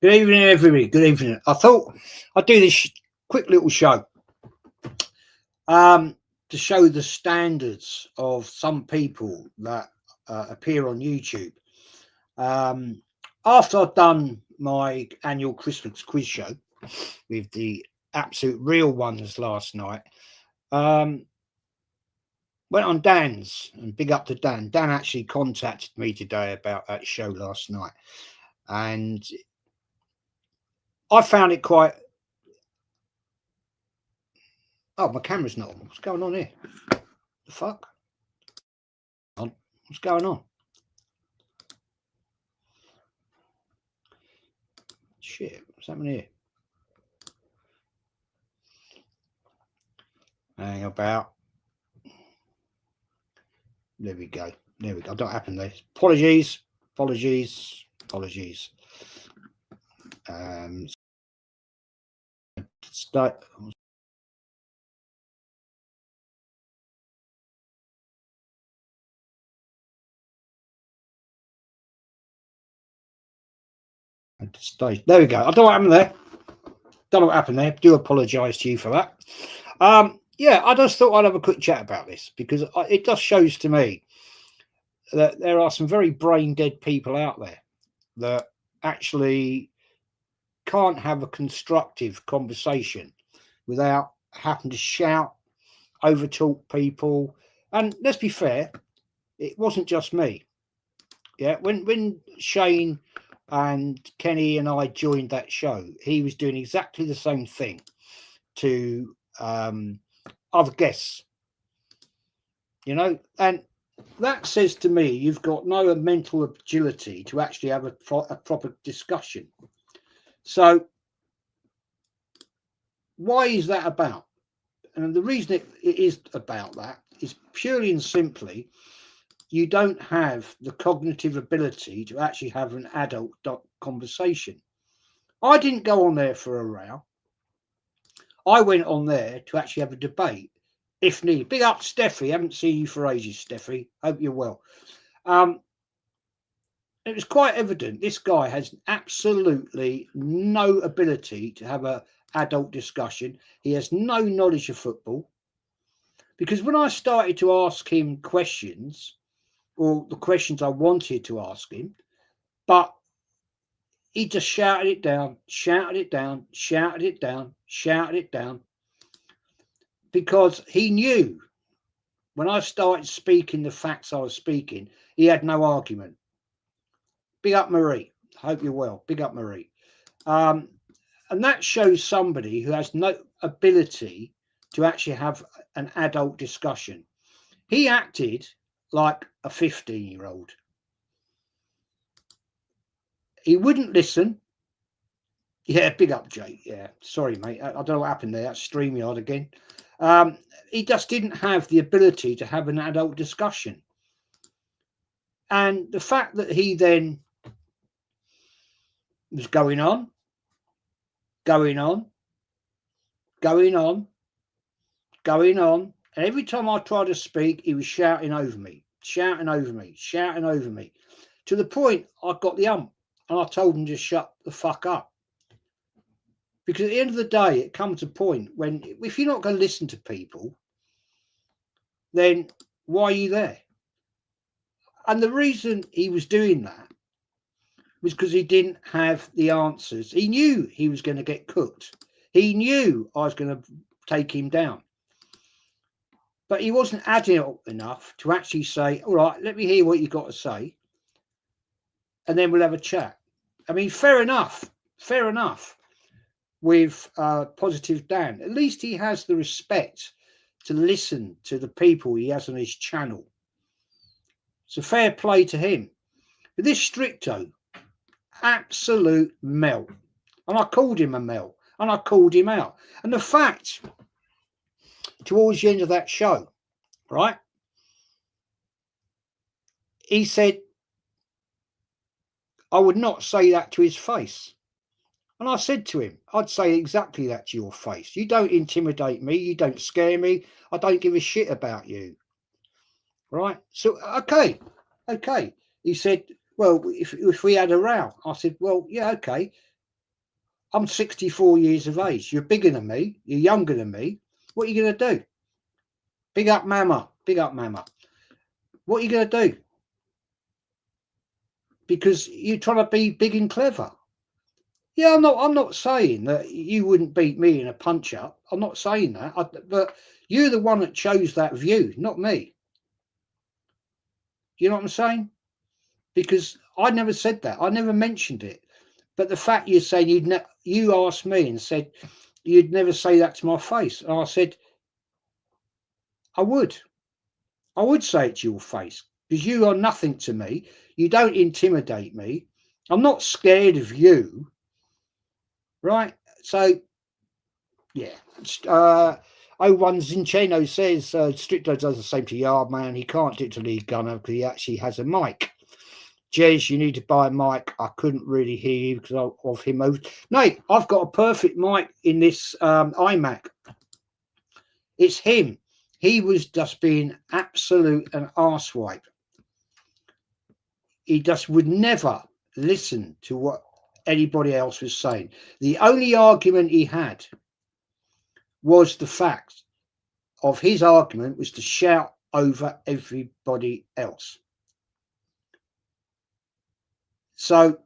Good evening, everybody. Good evening. I thought I'd do this quick little show to show the standards of some people that appear on YouTube. Um, After I'd done my annual Christmas quiz show with the absolute real ones last night, um, went on Dan's and big up to Dan. Dan actually contacted me today about that show last night, and I found it quite. Oh, my camera's not on. What's going on here? The fuck? What's going on? Shit, what's happening here? Hang about. There we go. There we go. Don't happen there. Apologies. Apologies. Apologies. Start. Stage. There we go. I don't know what happened there. Don't know what happened there. Do apologise to you for that. Yeah, I just thought I'd have a quick chat about this because it just shows to me that there are some very brain dead people out there that actually can't have a constructive conversation without having to shout, overtalk people. And let's be fair, it wasn't just me. Yeah, when Shane and Kenny and I joined that show, he was doing exactly the same thing to other guests, you know, and that says to me you've got no mental agility to actually have a proper discussion. So why is that about? And the reason it is about that is purely and simply you don't have the cognitive ability to actually have an adult conversation. I didn't go on there for a row. I went on there to actually have a debate if needed. Big up, Steffi. Haven't seen you for ages, Steffi. Hope you're well. It was quite evident this guy has absolutely no ability to have an adult discussion. He has no knowledge of football. Because when I started to ask him questions, or the questions I wanted to ask him, but he just shouted it down, shouted it down, shouted it down, shouted it down, because he knew when I started speaking the facts I was speaking, he had no argument. Big up, Marie. Hope you're well. Big up, Marie. And that shows somebody who has no ability to actually have an adult discussion. He acted like a 15-year-old. He wouldn't listen. Yeah, big up, Jake. Yeah, sorry, mate. I don't know what happened there. That's StreamYard again. He just didn't have the ability to have an adult discussion. And the fact that he then was going on, going on, going on, going on. And every time I tried to speak, he was shouting over me, shouting over me, shouting over me, to the point I got the ump and I told him to shut the fuck up. Because at the end of the day, it comes a point when if you're not going to listen to people, then why are you there? And the reason he was doing that was because he didn't have the answers. He knew he was going to get cooked. He knew I was going to take him down. But he wasn't adult enough to actually say, all right, let me hear what you've got to say. And then we'll have a chat. I mean, fair enough. Fair enough with Positive Dan. At least he has the respect to listen to the people he has on his channel. It's a fair play to him. But this Stricto, absolute melt. And I called him a melt. And I called him out. And the fact, towards the end of that show, right, he said, I would not say that to his face. And I said to him, I'd say exactly that to your face. You don't intimidate me. You don't scare me. I don't give a shit about you. Right? So, okay. He said, well, if we had a row, I said, well, yeah, okay. I'm 64 years of age. You're bigger than me. You're younger than me. What are you going to do? Big up, mama. Big up, mama. What are you going to do? Because you're trying to be big and clever. Yeah, I'm not saying that you wouldn't beat me in a punch up. I'm not saying that. But you're the one that chose that view, not me. You know what I'm saying? Because I never said that. I never mentioned it. But the fact you're saying you asked me and said you'd never say that to my face. And I said, I would. I would say it to your face because you are nothing to me. You don't intimidate me. I'm not scared of you. Right? So, yeah. 01 Zincheno says Stricto does the same to Yardman. He can't do it to Lee Gunner because he actually has a mic. Jez, you need to buy a mic. I couldn't really hear you because of him over. No, I've got a perfect mic in this iMac. It's him. He was just being absolute an arsewipe. He just would never listen to what anybody else was saying. The only argument he had was the fact of his argument was to shout over everybody else. So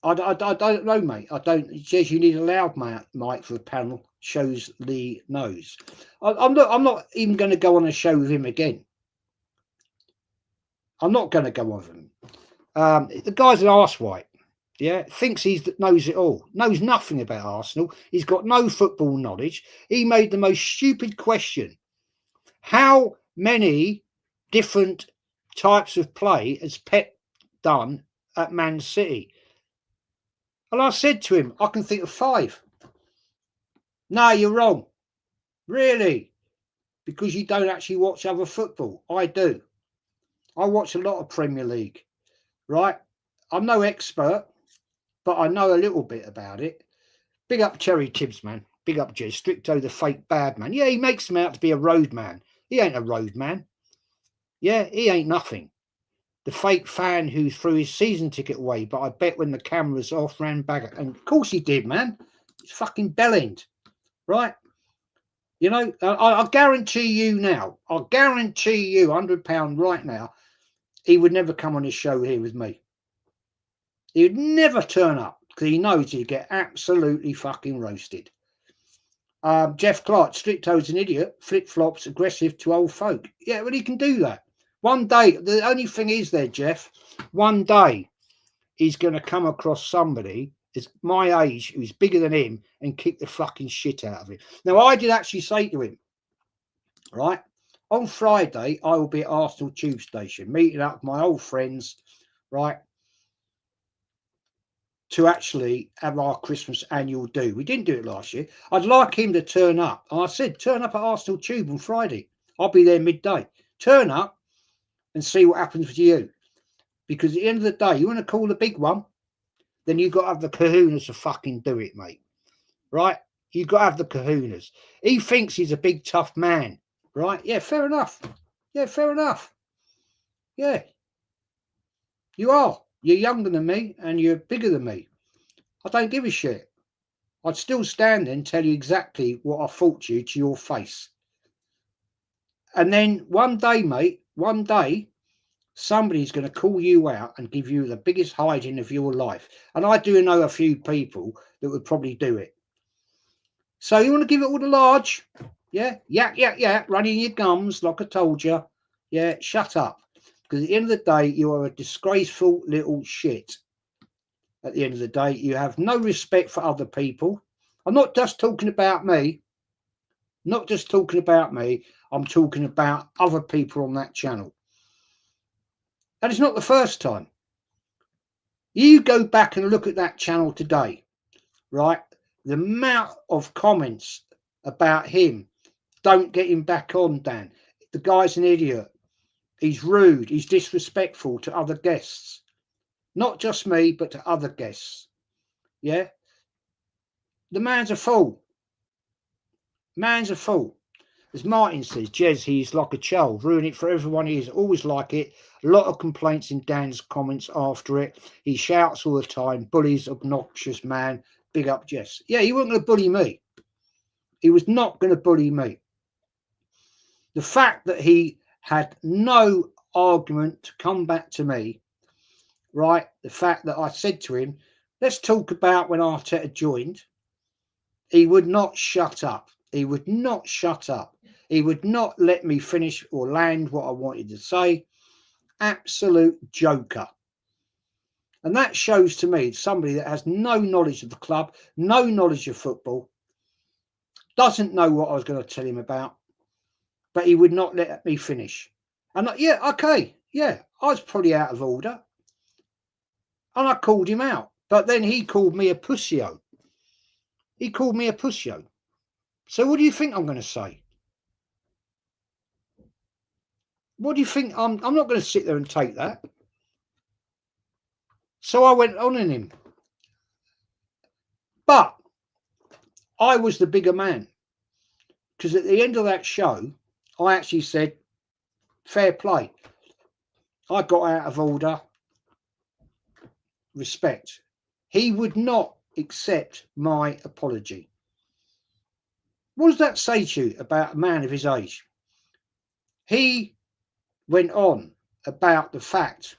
I don't know, mate. I don't. It says you need a loud mic for the panel. Shows Lee knows. I'm not even going to go on a show with him again. I'm not going to go on with him. The guy's an arsewipe. Yeah, thinks he knows it all. Knows nothing about Arsenal. He's got no football knowledge. He made the most stupid question. How many different types of play has Pep done at Man City? And I said to him, I can think of 5. No, you're wrong. Really? Because you don't actually watch other football. I do. I watch a lot of Premier League, right? I'm no expert, but I know a little bit about it. Big up Cherry Tibbs, man. Big up Jez. Stricto, the fake bad man. Yeah, he makes him out to be a road man. He ain't a road man. Yeah, he ain't nothing. The fake fan who threw his season ticket away, but I bet when the camera's off, ran back. And of course he did, man. It's fucking bellend, right? You know, I guarantee you now, I guarantee you £100 right now, he would never come on his show here with me. He would never turn up because he knows he'd get absolutely fucking roasted. Jeff Clark, Stricto's an idiot, flip-flops, aggressive to old folk. Yeah, well, he can do that. One day, the only thing is there, Jeff, one day he's going to come across somebody that's my age who's bigger than him and kick the fucking shit out of him. Now, I did actually say to him, right, on Friday, I will be at Arsenal Tube Station, meeting up with my old friends, right, to actually have our Christmas annual do. We didn't do it last year. I'd like him to turn up. And I said, turn up at Arsenal Tube on Friday. I'll be there midday. Turn up and see what happens to you. Because at the end of the day, you want to call the big one, then you've got to have the kahunas to fucking do it, mate. Right? You've got to have the kahunas. He thinks he's a big, tough man. Right? Yeah, fair enough. Yeah, fair enough. Yeah. You are. You're younger than me and you're bigger than me. I don't give a shit. I'd still stand there and tell you exactly what I thought to your face. And then one day, mate, one day, somebody's going to call you out and give you the biggest hiding of your life. And I do know a few people that would probably do it. So you want to give it all the large? Yeah, running your gums like I told you. Yeah, shut up. Because at the end of the day, you are a disgraceful little shit. At the end of the day, you have no respect for other people. I'm not just talking about me. Not just talking about me. I'm talking about other people on that channel. And it's not the first time. You go back and look at that channel today, right? The amount of comments about him. Don't get him back on, Dan. The guy's an idiot. He's rude. He's disrespectful to other guests. Not just me, but to other guests. Yeah? The man's a fool. Man's a fool. As Martin says, Jez, he's like a child, ruin it for everyone. He's always like it. A lot of complaints in Dan's comments after it. He shouts all the time, bullies, obnoxious man. Big up Jez. Yeah, he wasn't going to bully me. He was not going to bully me. The fact that he had no argument to come back to me, right? The fact that I said to him, let's talk about when Arteta joined. He would not shut up. He would not shut up. He would not let me finish or land what I wanted to say. Absolute joker. And that shows to me somebody that has no knowledge of the club, no knowledge of football, doesn't know what I was going to tell him about, but he would not let me finish. And yeah, okay, yeah, I was probably out of order. And I called him out. But then he called me a pussyo. He called me a pussyo. So what do you think I'm going to say? What do you think? I'm not going to sit there and take that. So I went on in him. But I was the bigger man. Because at the end of that show, I actually said, fair play. I got out of order. Respect. He would not accept my apology. What does that say to you about a man of his age? He went on about the fact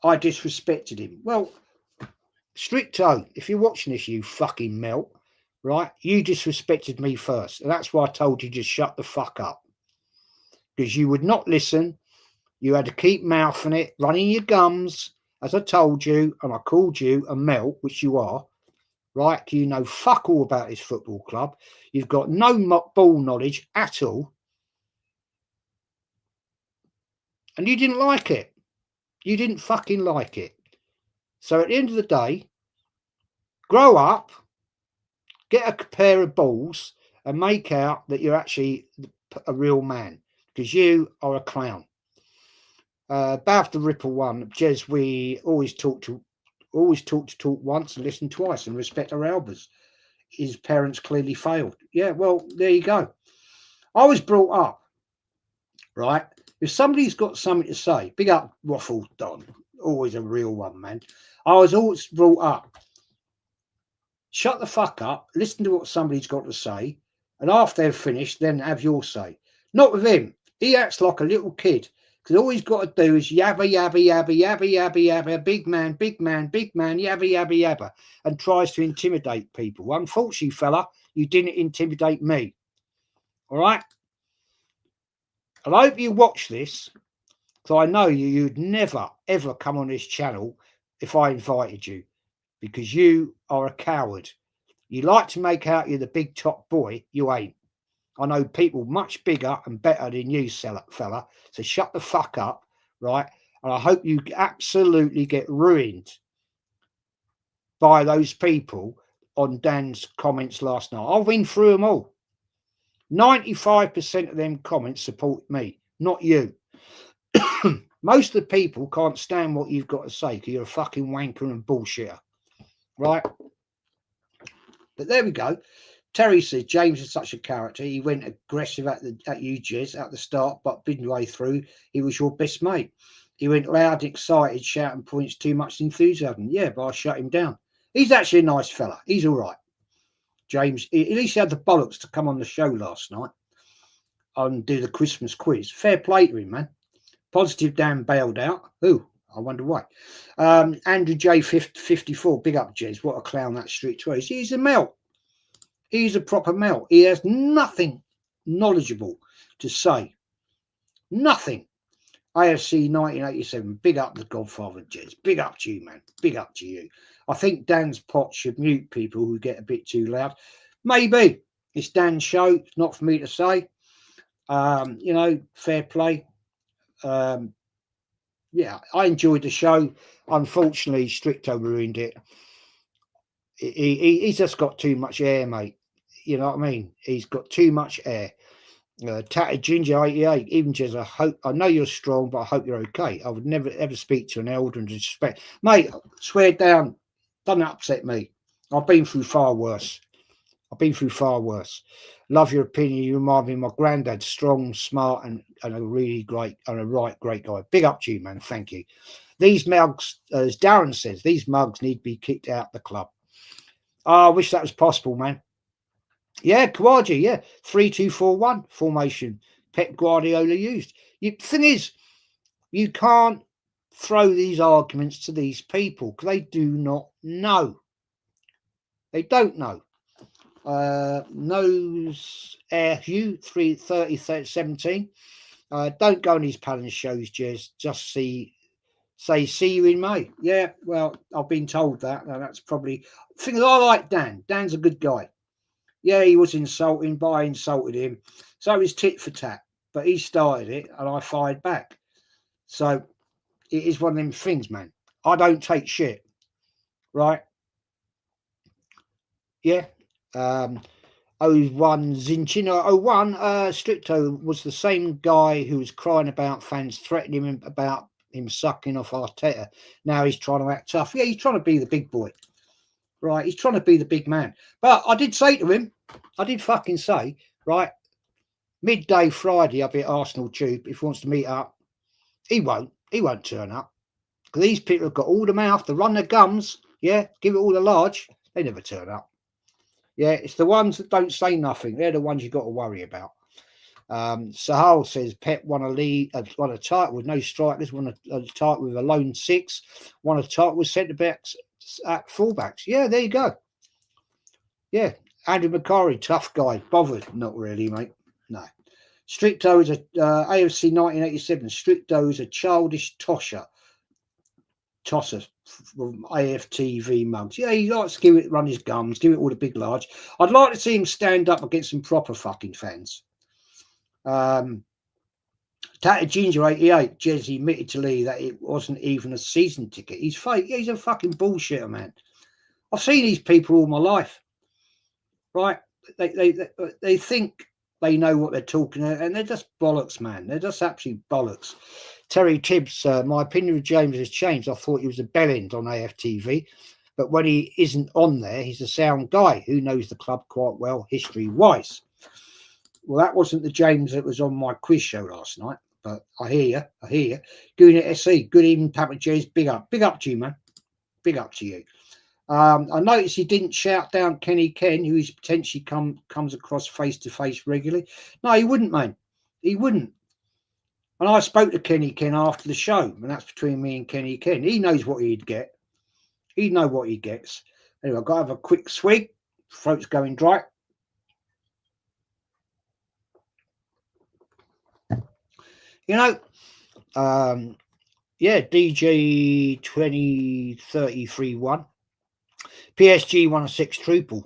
I disrespected him. Well, Stricto, if you're watching this, you fucking melt, right? You disrespected me first. And that's why I told you just shut the fuck up. Because you would not listen. You had to keep mouthing it, running your gums, as I told you, and I called you a melt, which you are, right? You know fuck all about this football club. You've got no ball knowledge at all. And you didn't like it. You didn't fucking like it. So at the end of the day, grow up, get a pair of balls and make out that you're actually a real man, because you are a clown. About the Ripple one, Jez, we always talk to talk once and listen twice and respect our elders. His parents clearly failed. Yeah, well, there you go. I was brought up, right? If somebody's got something to say, big up Waffle Don, always a real one, man. I was always brought up, shut the fuck up, listen to what somebody's got to say, and after they've finished, then have your say. Not with him. He acts like a little kid, because all he's got to do is yabba, yabba, yabba, yabba, yabba, yabba, big man, big man, big man, yabba, yabba, yabba, and tries to intimidate people. Unfortunately, fella, you didn't intimidate me. All right? And I hope you watch this, because I know you'd never, ever come on this channel if I invited you, because you are a coward. You like to make out you're the big top boy. You ain't. I know people much bigger and better than you, fella. So shut the fuck up, right? And I hope you absolutely get ruined by those people on Dan's comments last night. I've been through them all. 95% of them comments support me, not you. Most of the people can't stand what you've got to say because you're a fucking wanker and bullshitter, right? But there we go. Terry says James is such a character. He went aggressive at you, Jez, at the start, but midway through, he was your best mate. He went loud, excited, shouting points, too much enthusiasm. Yeah, but I shut him down. He's actually a nice fella. He's all right. James, at least he had the bollocks to come on the show last night and do the Christmas quiz. Fair play to him, man. Positive Dan bailed out. Who? I wonder why. Andrew J 54, big up, Jez. What a clown that street to is. He's a melt. He's a proper melt. He has nothing knowledgeable to say. Nothing. AFC 1987. Big up the Godfather, Jez. Big up to you, man. Big up to you. I think Dan's pot should mute people who get a bit too loud. Maybe. It's Dan's show. It's not for me to say. You know, fair play. Yeah, I enjoyed the show. Unfortunately, Stricto ruined it. He's just got too much air, mate. You know what I mean? He's got too much air. Tatted Ginger 88, even just I know you're strong, but I hope you're okay. I would never ever speak to an elder and disrespect. Mate, swear down. Doesn't upset me. I've been through far worse. I've been through far worse. Love your opinion. You remind me of my granddad, strong, smart, and a really great and a great guy. Big up to you, man. Thank you. These mugs, as Darren says, these mugs need to be kicked out the club. I wish that was possible, man. Yeah, Kawaji, yeah. 3-2-4-1 formation. Pep Guardiola used. The thing is, you can't throw these arguments to these people because they do not know. They don't know. Knows Air Hugh 330-17. Don't go on his Palin shows, Jez. Just see you in May. Yeah, well, I've been told that. And that's probably things. I like Dan. Dan's a good guy. Yeah, he was insulting, but I insulted him. So it was tit for tat. But he started it and I fired back. So it is one of them things, man. I don't take shit. Right? Yeah. 01 Zinchin 01 Stricto was the same guy who was crying about fans threatening him about him sucking off Arteta. Now he's trying to act tough. Yeah, he's trying to be the big boy. Right? He's trying to be the big man. But I did say to him, I did fucking say, right, midday Friday I'll be at Arsenal Tube. If he wants to meet up, he won't turn up. Because these people have got all the mouth to run their gums, yeah, give it all the large, they never turn up. Yeah, it's the ones that don't say nothing. They're the ones you've got to worry about. Sahal says Pep won a title with no strikers, won a title with a lone six, won a title with centre backs at fullbacks. Yeah, there you go. Yeah, Andrew McCarry, tough guy. Bothered? Not really, mate. No. Stricto is a AFC 1987. Stricto is a childish tosser from AFTV mugs. Yeah, he likes to give it, run his gums, give it all the big large. I'd like to see him stand up against some proper fucking fans. Tatted Ginger 88, Jez admitted to Lee that it wasn't even a season ticket. He's fake. Yeah, he's a fucking bullshitter, man. I've seen these people all my life. Right? They think they know what they're talking about, and they're just bollocks, man. They're just absolute bollocks. Terry Tibbs, my opinion of James has changed. I thought he was a bellend on AFTV, but when he isn't on there, he's a sound guy who knows the club quite well, history-wise. Well, that wasn't the James that was on my quiz show last night, but I hear you. Good at SE. Good evening, Papa Jez. Big up to you, man. Big up to you. I noticed he didn't shout down Kenny Ken, who he's potentially comes across face to face regularly. No, he wouldn't, man. He wouldn't. And I spoke to Kenny Ken after the show, and that's between me and Kenny Ken. He knows what he'd get. He'd know what he gets. Anyway, I've got to have a quick swig. Throat's going dry. You know, yeah, DJ 2033-1. PSG won a 6 triple.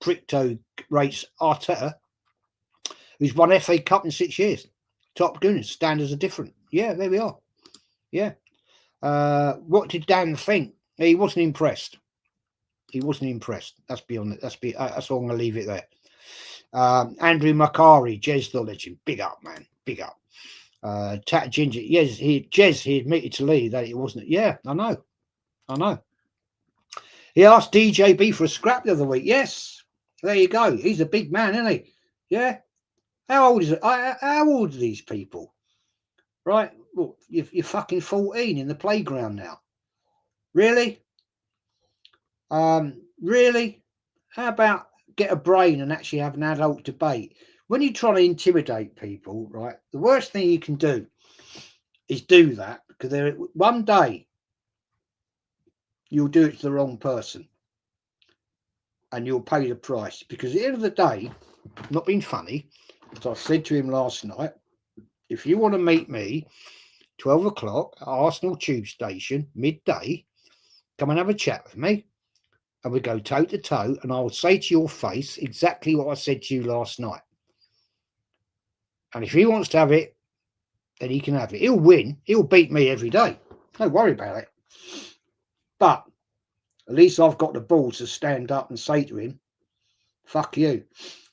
Pricto rates Arteta, who's won FA Cup in 6 years. Top goodness, standards are different. Yeah, there we are. Yeah. What did Dan think? He wasn't impressed. He wasn't impressed. That's beyond it. That's all I'm gonna leave it there. Andrew Macari, Jez the legend. Big up, man. Big up. Tat Ginger. Yes, he admitted to Lee that it wasn't. Yeah, I know. He asked DJB for a scrap the other week. Yes, there you go. He's a big man, isn't he? Yeah. How old is it? How old are these people? Right? Well, you're fucking 14 in the playground now. Really? Really? How about get a brain and actually have an adult debate? When you try to intimidate people, right, the worst thing you can do is do that, because one day you'll do it to the wrong person and you'll pay the price. Because at the end of the day, not being funny, as I said to him last night, if you want to meet me 12 o'clock at Arsenal Tube Station, midday, come and have a chat with me, and we go toe to toe, and I'll say to your face exactly what I said to you last night. And if he wants to have it, then he can have it. He'll win. He'll beat me every day. Don't worry about it. But at least I've got the balls to stand up and say to him, fuck you.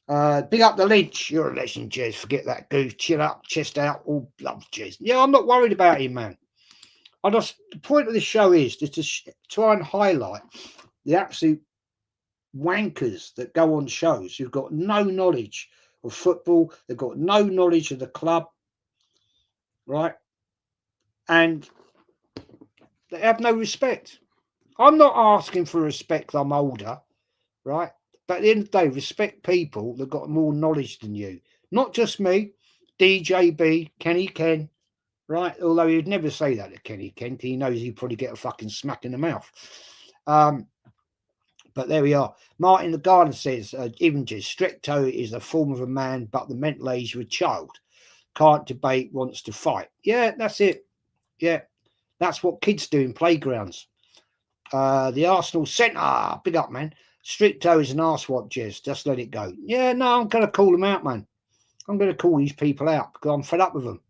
Big up the Lynch. You're a legend, Jez. Forget that goof. Chill up, chest out. All love, Jez. Yeah, I'm not worried about him, man. The point of this show is just to try and highlight the absolute wankers that go on shows who've got no knowledge of football, they've got no knowledge of the club, right? And they have no respect. I'm not asking for respect, I'm older, right? But at the end of the day, respect people that got more knowledge than you. Not just me, DJB, Kenny Ken, right? Although he'd never say that to Kenny Ken, he knows he'd probably get a fucking smack in the mouth. But there we are. Martin the Garden says, even just stricto is the form of a man, but the mental age of a child. Can't debate, wants to fight. Yeah, that's it. Yeah, that's what kids do in playgrounds. The Arsenal centre, big up, man. Stricto is an arsewap, Jez. Just let it go. Yeah, no, I'm going to call them out, man. I'm going to call these people out because I'm fed up with them.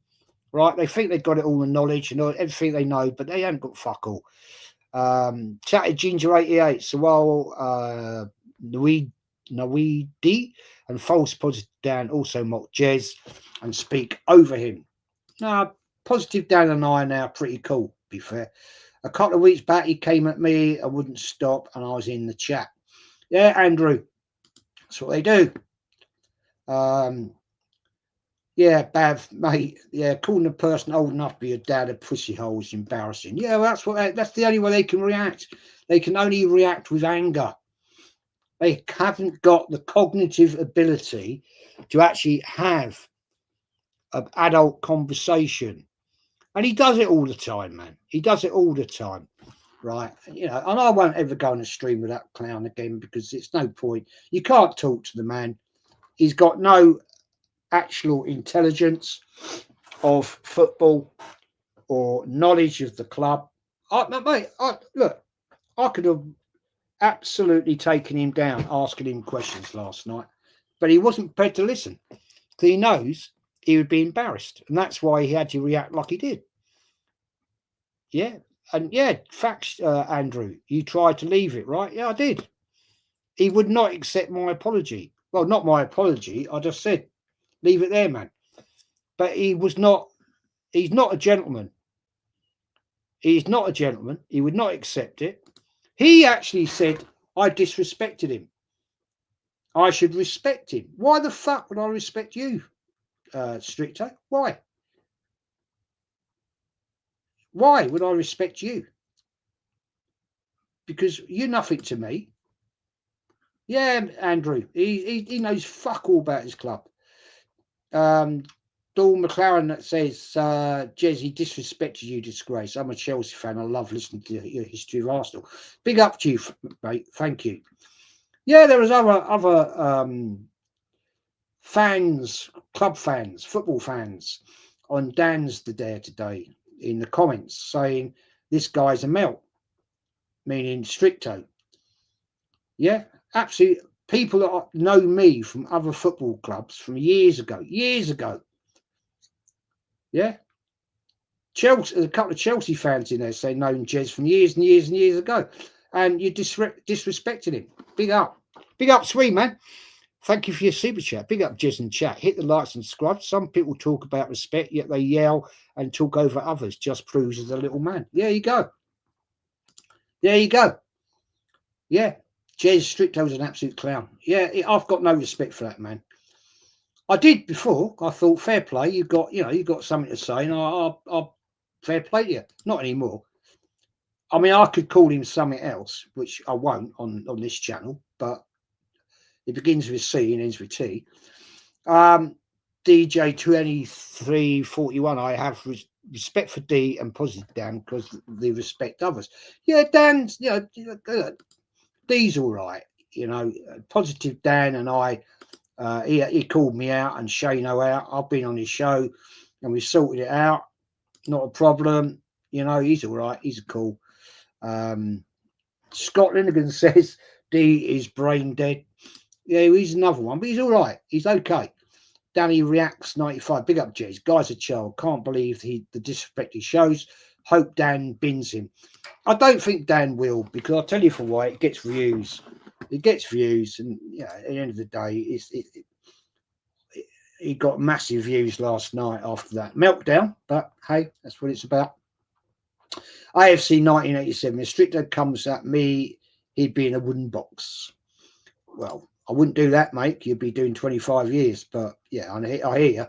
Right? They think they've got it all the knowledge and everything they know, but they haven't got fuck all. Chatted Ginger 88. So while Nawee D and False Positive Dan also mock Jez and speak over him. Now, Positive Dan and I are now pretty cool, to be fair. A couple of weeks back, he came at me, I wouldn't stop, and I was in the chat. Yeah, Andrew, that's what they do. Yeah, Bav, mate. Yeah, calling a person old enough to be a dad a pussy hole is embarrassing. Yeah, well, that's the only way they can react. They can only react with anger. They haven't got the cognitive ability to actually have an adult conversation. And he does it all the time, man. He does it all the time. Right, you know, and I won't ever go on a stream with that clown again because it's no point. You can't talk to the man. He's got no actual intelligence of football or knowledge of the club. Look, I could have absolutely taken him down, asking him questions last night, but he wasn't prepared to listen because he knows he would be embarrassed, and that's why he had to react like he did. Yeah. And yeah, facts, Andrew, you tried to leave it, right? Yeah, I did. He would not accept my apology. Well, not my apology. I just said, leave it there, man. But he was not, he's not a gentleman. He's not a gentleman. He would not accept it. He actually said, I disrespected him. I should respect him. Why the fuck would I respect you, Stricto? Why? Why would I respect you? Because you're nothing to me. Yeah, Andrew, he knows fuck all about his club. Dawn McLaren that says, Jez, he disrespected you, disgrace. I'm a Chelsea fan. I love listening to your history of Arsenal. Big up to you, mate. Thank you. Yeah, there was other fans, club fans, football fans on Dan's there today in the comments saying this guy's a melt, meaning Stricto. Yeah, absolutely. People that know me from other football clubs from years ago. Yeah. Chelsea, a couple of Chelsea fans in there say known Jez from years and years and years ago. And you disrespected him. Big up. Big up, sweet man. Thank you for your super chat. Big up, Jez and chat. Hit the likes and subscribe. Some people talk about respect, yet they yell and talk over others. Just proves he's a little man. There you go. There you go. Yeah. Jez Stricto's an absolute clown. Yeah, I've got no respect for that man. I did before. I thought fair play. You got something to say, and I'll fair play to you. Not anymore. I mean, I could call him something else, which I won't on this channel, but it begins with C and ends with T. DJ 2341. I have respect for D and Positive Dan because they respect others. Yeah, Dan's, D's all right. Positive Dan and I. He called me out and Shano out. I've been on his show and we sorted it out. Not a problem. He's all right. He's cool. Scott Linnigan says D is brain dead. Yeah, he's another one, but he's all right. He's okay. Danny Reacts 95. Big up, Jez. Guy's a child. Can't believe the disrespect he shows. Hope Dan bins him. I don't think Dan will, because I'll tell you for why. It gets views. It gets views, and at the end of the day, he got massive views last night after that meltdown. But hey, that's what it's about. AFC 1987. If Stricto comes at me, he'd be in a wooden box. Well, I wouldn't do that, mate. You'd be doing 25 years. But yeah, I hear you.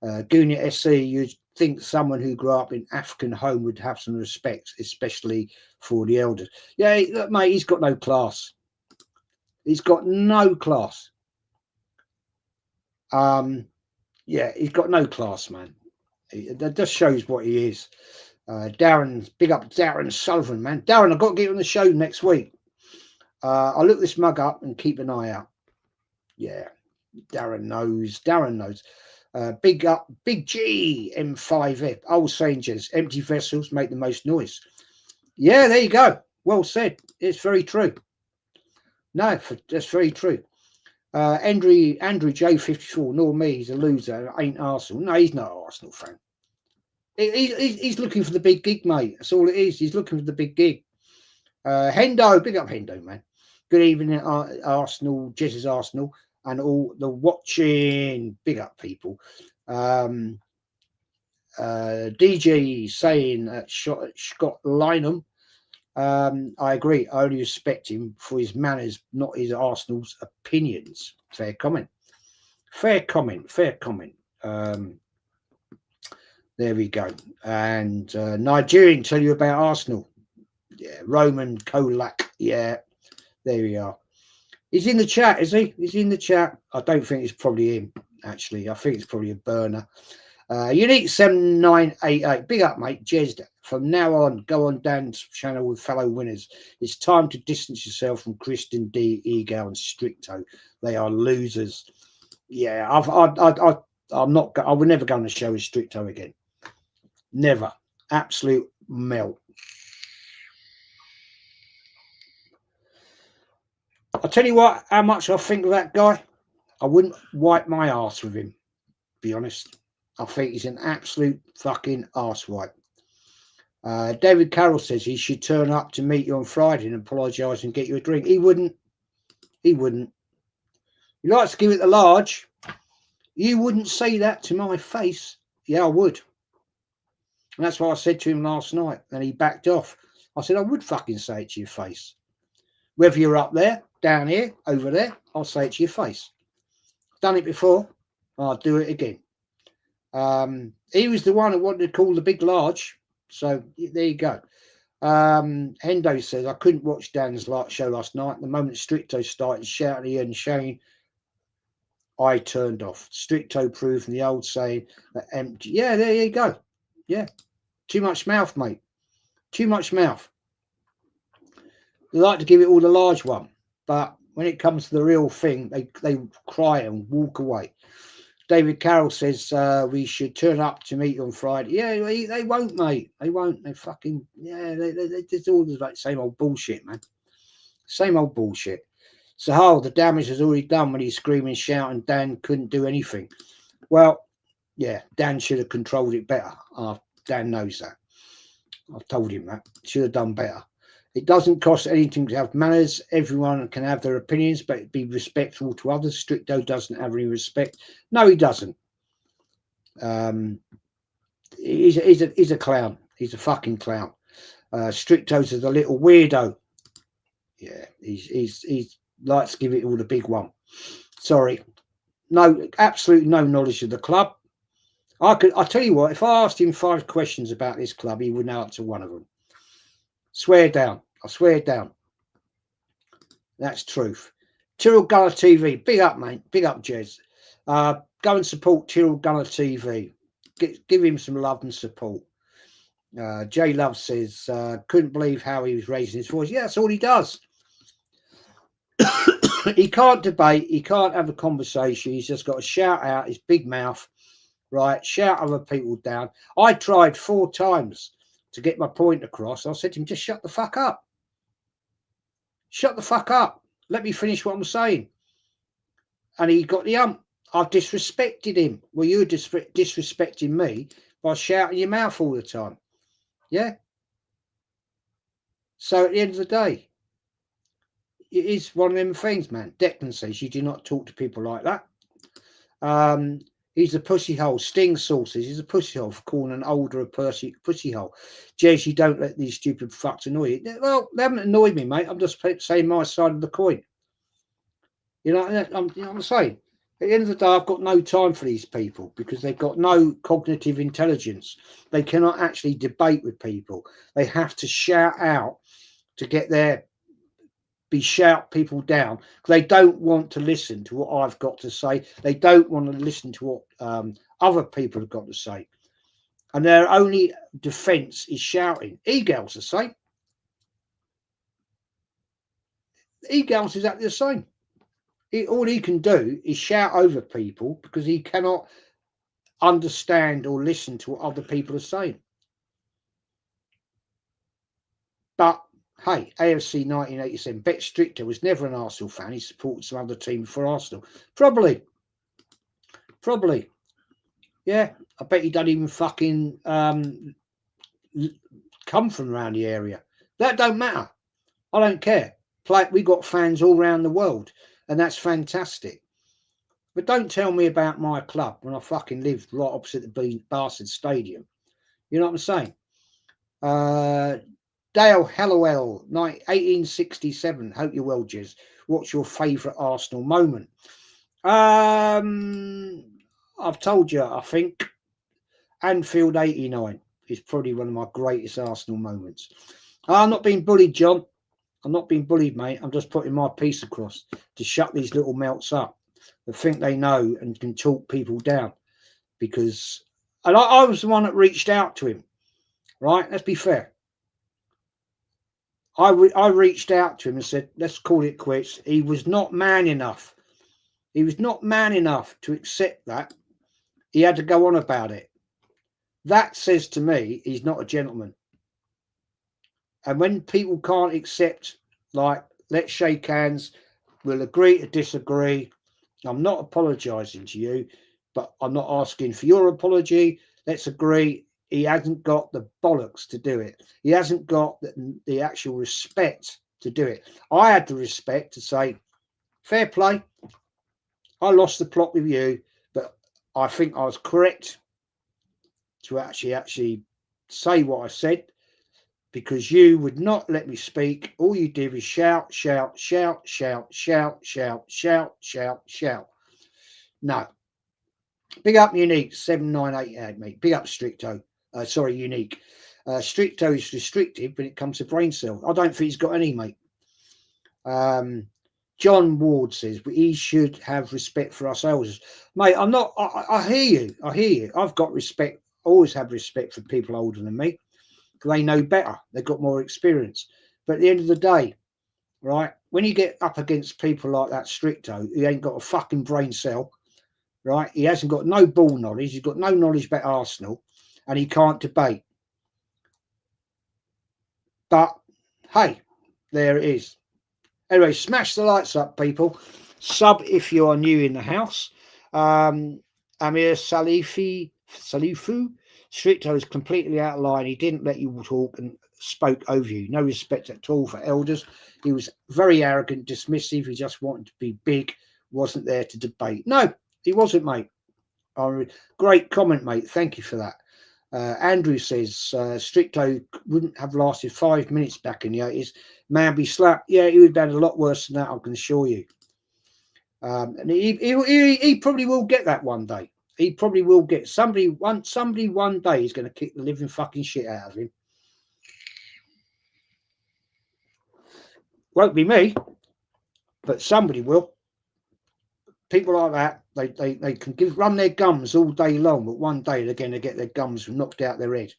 Goonia SC, you'd think someone who grew up in African home would have some respect, especially for the elders. Yeah, look, mate, he's got no class. He's got no class. Yeah, he's got no class, man. That just shows what he is. Darren, big up Darren Sullivan, man. Darren, I've got to get you on the show next week. I'll look this mug up and keep an eye out. Yeah, Darren knows. Darren knows. Big up, Big G, M5F. Old Sangers, empty vessels make the most noise. Yeah, there you go. Well said. It's very true. No, that's very true. Andrew J54, nor me, he's a loser. Ain't Arsenal. No, he's not an Arsenal fan. He's looking for the big gig, mate. That's all it is. He's looking for the big gig. Hendo, big up Hendo, man. Good evening, Arsenal, Jez's Arsenal, and all the watching. Big up, people. DG saying Scott Lynham. I agree. I only respect him for his manners, not his Arsenal's opinions. Fair comment. Fair comment. Fair comment. There we go. And Nigerian tell you about Arsenal. Yeah, Roman Kolak. Yeah, there we are. He's in the chat, is he? He's in the chat. I don't think it's probably him, actually. I think it's probably a burner. Unique 7988. Big up, mate. Jez. From now on, go on Dan's channel with fellow winners. It's time to distance yourself from Kristen D, Ego, and Stricto. They are losers. Yeah, I'm not. I would never go on the show with Stricto again. Never. Absolute melt. I'll tell you what, how much I think of that guy. I wouldn't wipe my ass with him, be honest. I think he's an absolute fucking arsewipe. David Carroll says he should turn up to meet you on Friday and apologise and get you a drink. He wouldn't. He wouldn't. He likes to give it the large. You wouldn't say that to my face. Yeah, I would. And that's what I said to him last night. And he backed off. I said, I would fucking say it to your face. Whether you're up there, down here, over there, I'll say it to your face. Done it before. I'll do it again. He was the one who wanted to call the big large. So there you go. Hendo says, I couldn't watch Dan's show last night. The moment Stricto started shouting and shouting, I turned off. Stricto proved from the old saying that empty. Yeah, there you go. Yeah. Too much mouth, mate. Too much mouth. They like to give it all the large one. But when it comes to the real thing, they cry and walk away. David Carroll says we should turn up to meet you on Friday. Yeah, they won't, mate. They won't. They fucking, yeah, it's all like same old bullshit, man. Same old bullshit. So, the damage is already done when he's screaming, shouting. Dan couldn't do anything. Well, yeah, Dan should have controlled it better. Dan knows that. I've told him that. Should have done better. It doesn't cost anything to have manners. Everyone can have their opinions, but be respectful to others. Stricto doesn't have any respect. No, he doesn't. He's a clown. He's a fucking clown. Stricto's is a little weirdo. Yeah, he's likes to give it all the big one. Sorry, no, absolutely no knowledge of the club. I tell you what, if I asked him 5 questions about this club, he wouldn't answer one of them. Swear down. I swear down. That's truth. Tyrrell Gunner TV. Big up, mate. Big up, Jez. Go and support Tyrrell Gunner TV. Give him some love and support. J Love says, couldn't believe how he was raising his voice. Yeah, that's all he does. He can't debate. He can't have a conversation. He's just got to shout out his big mouth, right? Shout other people down. I tried 4 times to get my point across. I said to him, just shut the fuck up. Shut the fuck up. Let me finish what I'm saying. And he got the ump. I've disrespected him. Well, you're disrespecting me by shouting your mouth all the time. Yeah? So at the end of the day, it is one of them things, man. Declan says you do not talk to people like that. He's a pussy hole. Sting sources. He's a pussy hole for calling an older a pussy hole. Jez, you don't let these stupid fucks annoy you. Well, they haven't annoyed me, mate. I'm just saying my side of the coin. You know what I'm saying? At the end of the day, I've got no time for these people because they've got no cognitive intelligence. They cannot actually debate with people. They have to shout out to get shout people down. They don't want to listen to what I've got to say. They don't want to listen to what other people have got to say. And their only defence is shouting. E-Gals the same. E-Gals is exactly the same. All he can do is shout over people because he cannot understand or listen to what other people are saying. But hey, AFC 1987, Bet Stricter was never an Arsenal fan. He supported some other team before Arsenal. Probably. Yeah, I bet he don't even fucking come from around the area. That don't matter. I don't care. We got fans all around the world, and that's fantastic. But don't tell me about my club when I fucking lived right opposite the bastard stadium. You know what I'm saying? Dale Hallowell, 1867. Hope you're well, Jez. What's your favourite Arsenal moment? I've told you, I think Anfield 89 is probably one of my greatest Arsenal moments. I'm not being bullied, John. I'm not being bullied, mate. I'm just putting my piece across to shut these little melts up that think they know and can talk people down. Because, and I was the one that reached out to him, right? Let's be fair. I reached out to him and said, let's call it quits. He was not man enough. He was not man enough to accept that. He had to go on about it. That says to me, he's not a gentleman. And when people can't accept, like, let's shake hands, we'll agree to disagree. I'm not apologising to you, but I'm not asking for your apology. Let's agree. He hasn't got the bollocks to do it. He hasn't got the actual respect to do it. I had the respect to say, fair play. I lost the plot with you, but I think I was correct to actually say what I said, because you would not let me speak. All you did was shout, shout, shout, shout, shout, shout, shout, shout, shout. No. Big up Unique 7988, mate. Big up Stricto. Unique. Stricto is restricted when it comes to brain cell. I don't think he's got any, mate. John Ward says he should have respect for ourselves, mate. I'm not. I hear you. I've got respect. Always have respect for people older than me. They know better. They've got more experience. But at the end of the day, right, when you get up against people like that Stricto, he ain't got a fucking brain cell, right? He hasn't got no ball knowledge. He's got no knowledge about Arsenal, and he can't debate. But hey, there it is. Anyway, smash the lights up, people. Sub if you are new in the house. Amir Salifu. Stricto is completely out of line. He didn't let you talk and spoke over you. No respect at all for elders. He was very arrogant, dismissive. He just wanted to be big. Wasn't there to debate. No, he wasn't, mate. Great comment, mate. Thank you for that. Andrew says Stricto wouldn't have lasted 5 minutes back in the 80s. Man be slapped. Yeah, he would have done a lot worse than that, I can assure you. And he probably will get that one day. He probably will get somebody one day is going to kick the living fucking shit out of him. Won't be me, but somebody will. People like that, they can run their gums all day long, but one day they're going to get their gums knocked out their head.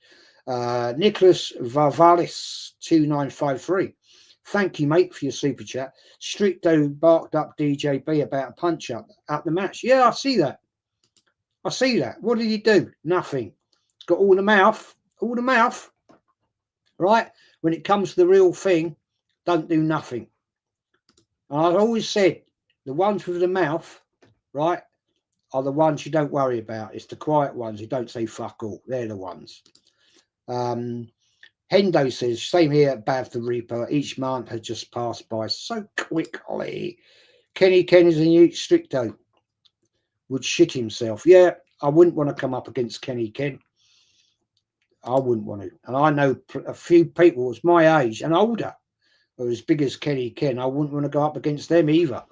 Nicholas Varvalis 2953. Thank you, mate, for your super chat. Stricto barked up DJB about a punch up the match. Yeah, I see that. What did he do? Nothing. He's got all the mouth. Right? When it comes to the real thing, don't do nothing. And I've always said, the ones with the mouth, right, are the ones you don't worry about. It's the quiet ones who don't say fuck all. They're the ones. Hendo says, same here at Bav the Reaper. Each month has just passed by so quickly. Kenny Ken is a new Stricto. Would shit himself. Yeah, I wouldn't want to come up against Kenny Ken. I wouldn't want to. And I know a few people was my age and older are as big as Kenny Ken. I wouldn't want to go up against them either.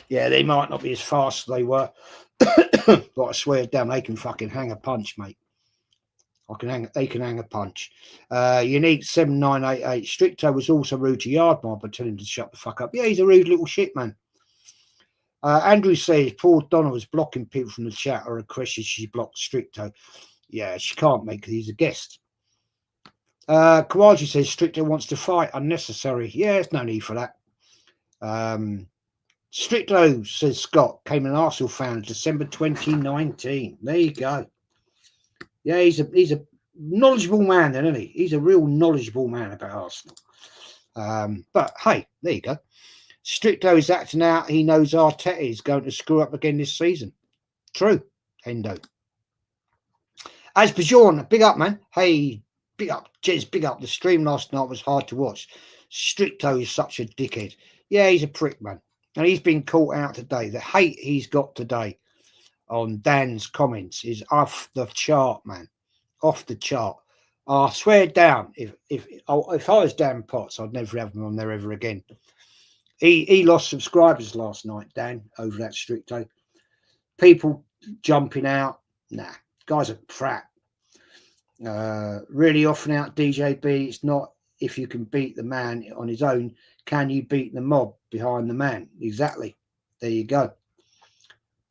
Yeah, they might not be as fast as they were, but I swear down, they can fucking hang a punch, mate. They can hang a punch. Unique 7988. Stricto was also rude to Yardmob by telling him to shut the fuck up. Yeah, he's a rude little shit, man. Andrew says poor Donna was blocking people from the chat or requested she blocked Stricto. Yeah, she can't make because he's a guest. Kawaji says Stricto wants to fight. Unnecessary. Yeah, there's no need for that. Stricto, says Scott, came an Arsenal fan in December 2019. There you go. Yeah, he's a knowledgeable man, then, isn't he? He's a real knowledgeable man about Arsenal. But hey, there you go. Stricto is acting out. He knows Arteta is going to screw up again this season. True, Hendo. As Bjorn, big up, man. Hey, big up, Jez, big up. The stream last night was hard to watch. Stricto is such a dickhead. Yeah, he's a prick, man. And he's been caught out today. The hate he's got today on Dan's comments is off the chart, man. Off the chart. I swear down, if I was Dan Potts, I'd never have him on there ever again. He lost subscribers last night, Dan, over that Stricto. People jumping out. Nah, guy's a prat. Really offering out DJB. It's not if you can beat the man on his own, can you beat the mob behind the man? Exactly. There you go.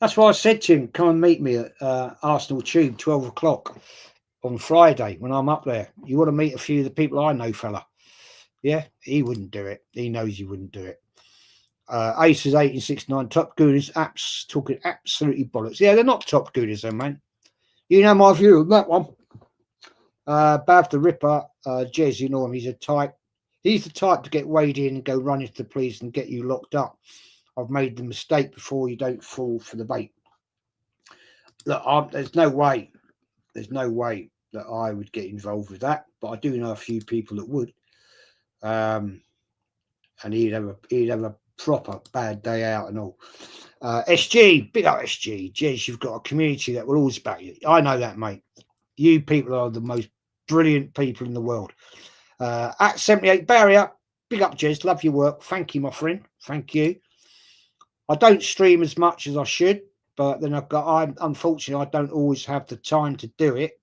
That's why I said to him, come and meet me at Arsenal Tube, 12 o'clock on Friday when I'm up there. You want to meet a few of the people I know, fella? Yeah, he wouldn't do it. He knows he wouldn't do it. Aces 1869, Top Gooners, talking absolutely bollocks. Yeah, they're not Top Gooners, though, man. You know my view on that one. Bav the Ripper, Jez, you know him. He's the type to get weighed in and go run into the police and get you locked up. I've made the mistake before. You don't fall for the bait. Look, there's no way that I would get involved with that, but I do know a few people that would. And he'd have a proper bad day out and all. SG, big up SG. Jez, you've got a community that will always back you. I know that, mate. You people are the most brilliant people in the world. At 78 Barrier, big up, Jez. Love your work. Thank you, my friend. Thank you. I don't stream as much as I should, but then unfortunately, I don't always have the time to do it.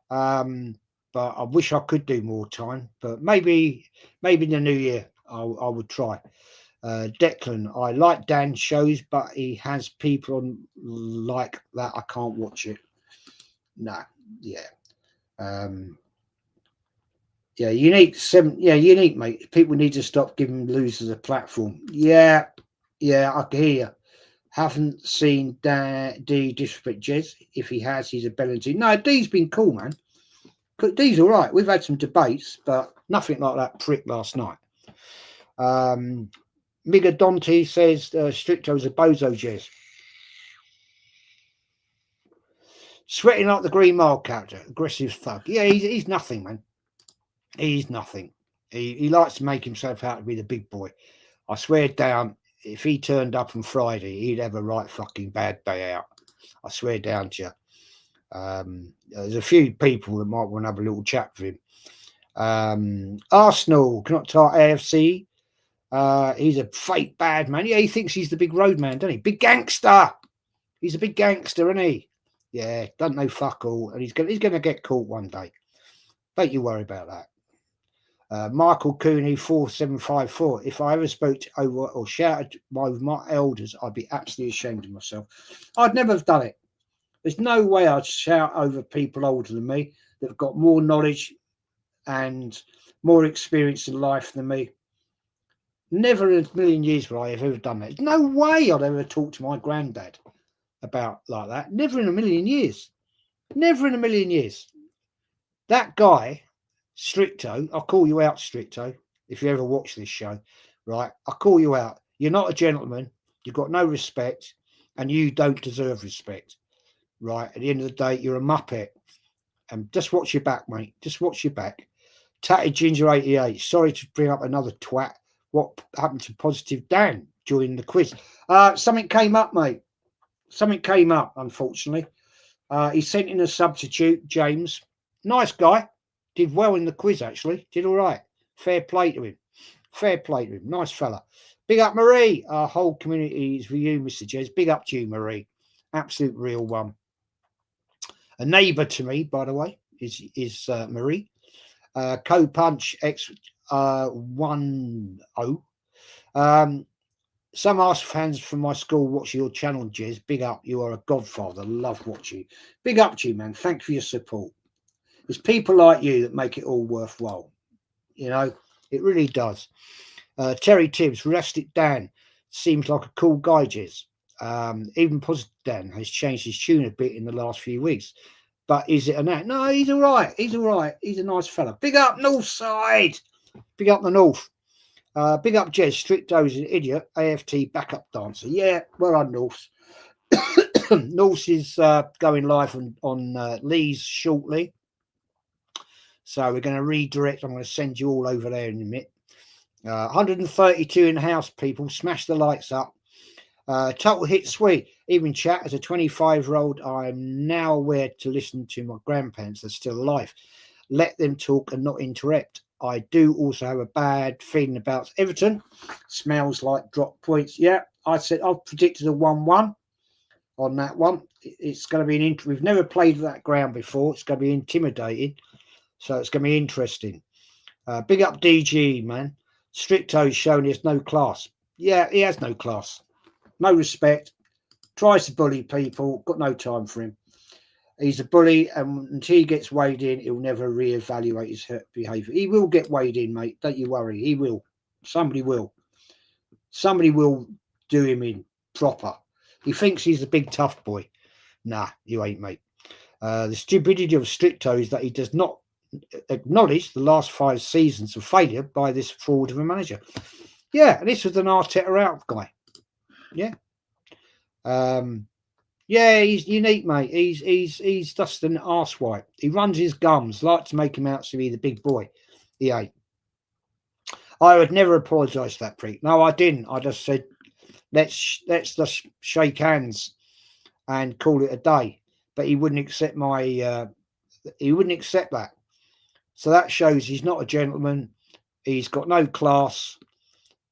But I wish I could do more time. But maybe in the new year, I would try. Declan, I like Dan's shows, but he has people on like that. I can't watch it. No, yeah. Yeah, unique, mate. People need to stop giving losers a platform. Yeah, I can hear you. Haven't seen D disrespect Jez. If he has, he's a Bellington. No, D's been cool, man. D's all right. We've had some debates, but nothing like that prick last night. Miga Dante says Stricto's a bozo, Jez. Sweating like the Green Mile character. Aggressive thug. Yeah, he's nothing, man. He's nothing. He likes to make himself out to be the big boy. I swear down, if he turned up on Friday, he'd have a right fucking bad day out. I swear down to you. There's a few people that might want to have a little chat with him. Arsenal, cannot tell AFC. He's a fake bad man. Yeah, he thinks he's the big road man, doesn't he? Big gangster. He's a big gangster, isn't he? Yeah, doesn't know fuck all. And he's going to get caught one day. Don't you worry about that. Michael Cooney 4754. If I ever spoke over or shouted with my elders, I'd be absolutely ashamed of myself. I'd never have done it. There's no way I'd shout over people older than me that have got more knowledge and more experience in life than me. Never in a million years would I have ever done that. There's no way I'd ever talk to my granddad about like that. Never in a million years. Never in a million years. That guy, Stricto, I'll call you out, Stricto, if you ever watch this show, right? I'll call you out. You're not a gentleman. You've got no respect, and you don't deserve respect, right? At the end of the day, you're a muppet. And just watch your back, mate. Just watch your back. Tatted Ginger 88. Sorry to bring up another twat. What happened to Positive Dan during the quiz? Something came up, mate. Something came up, unfortunately. He sent in a substitute, James. Nice guy. Did well in the quiz, actually. Did all right. Fair play to him. Fair play to him. Nice fella. Big up Marie. Our whole community is for you, Mr. Jez. Big up to you, Marie. Absolute real one. A neighbour to me, by the way, is Marie. Co-punch X 10. Some Arse fans from my school watch your channel, Jez. Big up. You are a godfather. Love watching you. Big up to you, man. Thank you for your support. It's people like you that make it all worthwhile. You know, it really does. Terry Tibbs, Rustic Dan, seems like a cool guy, Jez. Even Positive Dan has changed his tune a bit in the last few weeks. But is it an act? No, he's all right. He's all right. He's a nice fella. Big up Northside. Big up the North. Big up Jez. Stricto's an idiot. AFT backup dancer. Yeah, well on Norths. Norths is going live on Lee's shortly. So we're going to redirect. I'm going to send you all over there in a minute. 132 in the house, people. Smash the lights up. Total hit sweet. Even chat, as a 25-year-old, I'm now aware to listen to my grandparents. They're still alive. Let them talk and not interrupt. I do also have a bad feeling about Everton. Smells like drop points. Yeah, I said I've predicted a 1-1 on that one. It's going to be an we've never played that ground before. It's going to be intimidating. So it's going to be interesting. Big up DG, man. Stricto's showing he has no class. Yeah, he has no class. No respect. Tries to bully people. Got no time for him. He's a bully, and until he gets weighed in, he'll never reevaluate his behaviour. He will get weighed in, mate. Don't you worry. He will. Somebody will. Somebody will do him in proper. He thinks he's a big tough boy. Nah, you ain't, mate. The stupidity of Stricto is that he does not acknowledge the last 5 seasons of failure by this fraud of a manager. Yeah, and this was an Arteta out guy. Yeah. Yeah, he's unique, mate. He's just an arsewipe. He runs his gums, like to make him out to be the big boy. He ain't. I would never apologise for that prick. No, I didn't. I just said let's just shake hands and call it a day. But he wouldn't accept my he wouldn't accept that. So that shows he's not a gentleman. He's got no class,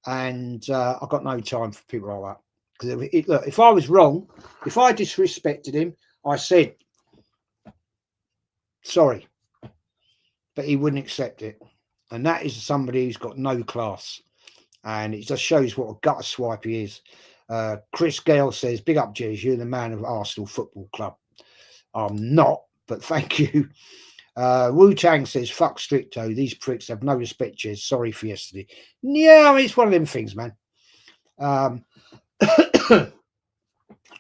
and I've got no time for people like that. Because look, if I was wrong, if I disrespected him, I said sorry, but he wouldn't accept it. And that is somebody who's got no class, and it just shows what a gutter swipe he is. Chris Gale says, "Big up, Jez. You're the man of Arsenal Football Club." I'm not, but thank you. Wu Tang says, "Fuck Stricto. These pricks have no respect, Jez. Sorry for yesterday." Yeah, I mean, it's one of them things, man.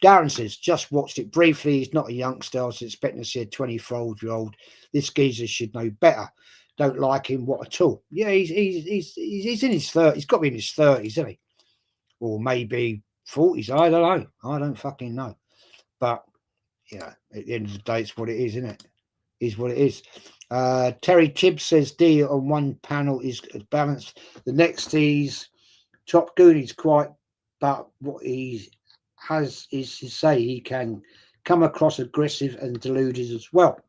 Darren says, "Just watched it briefly. He's not a youngster. I was expecting to see a 24-year-old. This geezer should know better. Don't like him, what at all." Yeah, he's in his 30s. He's got to be in his 30s, isn't he? Or maybe 40s. I don't know. I don't fucking know. But, you know, at the end of the day, it's what it is, isn't it? Is what it is. Terry Tibbs says, D on one panel is balanced. The next he's Top Goon. He's quite, but what he has is to say he can come across aggressive and deluded as well.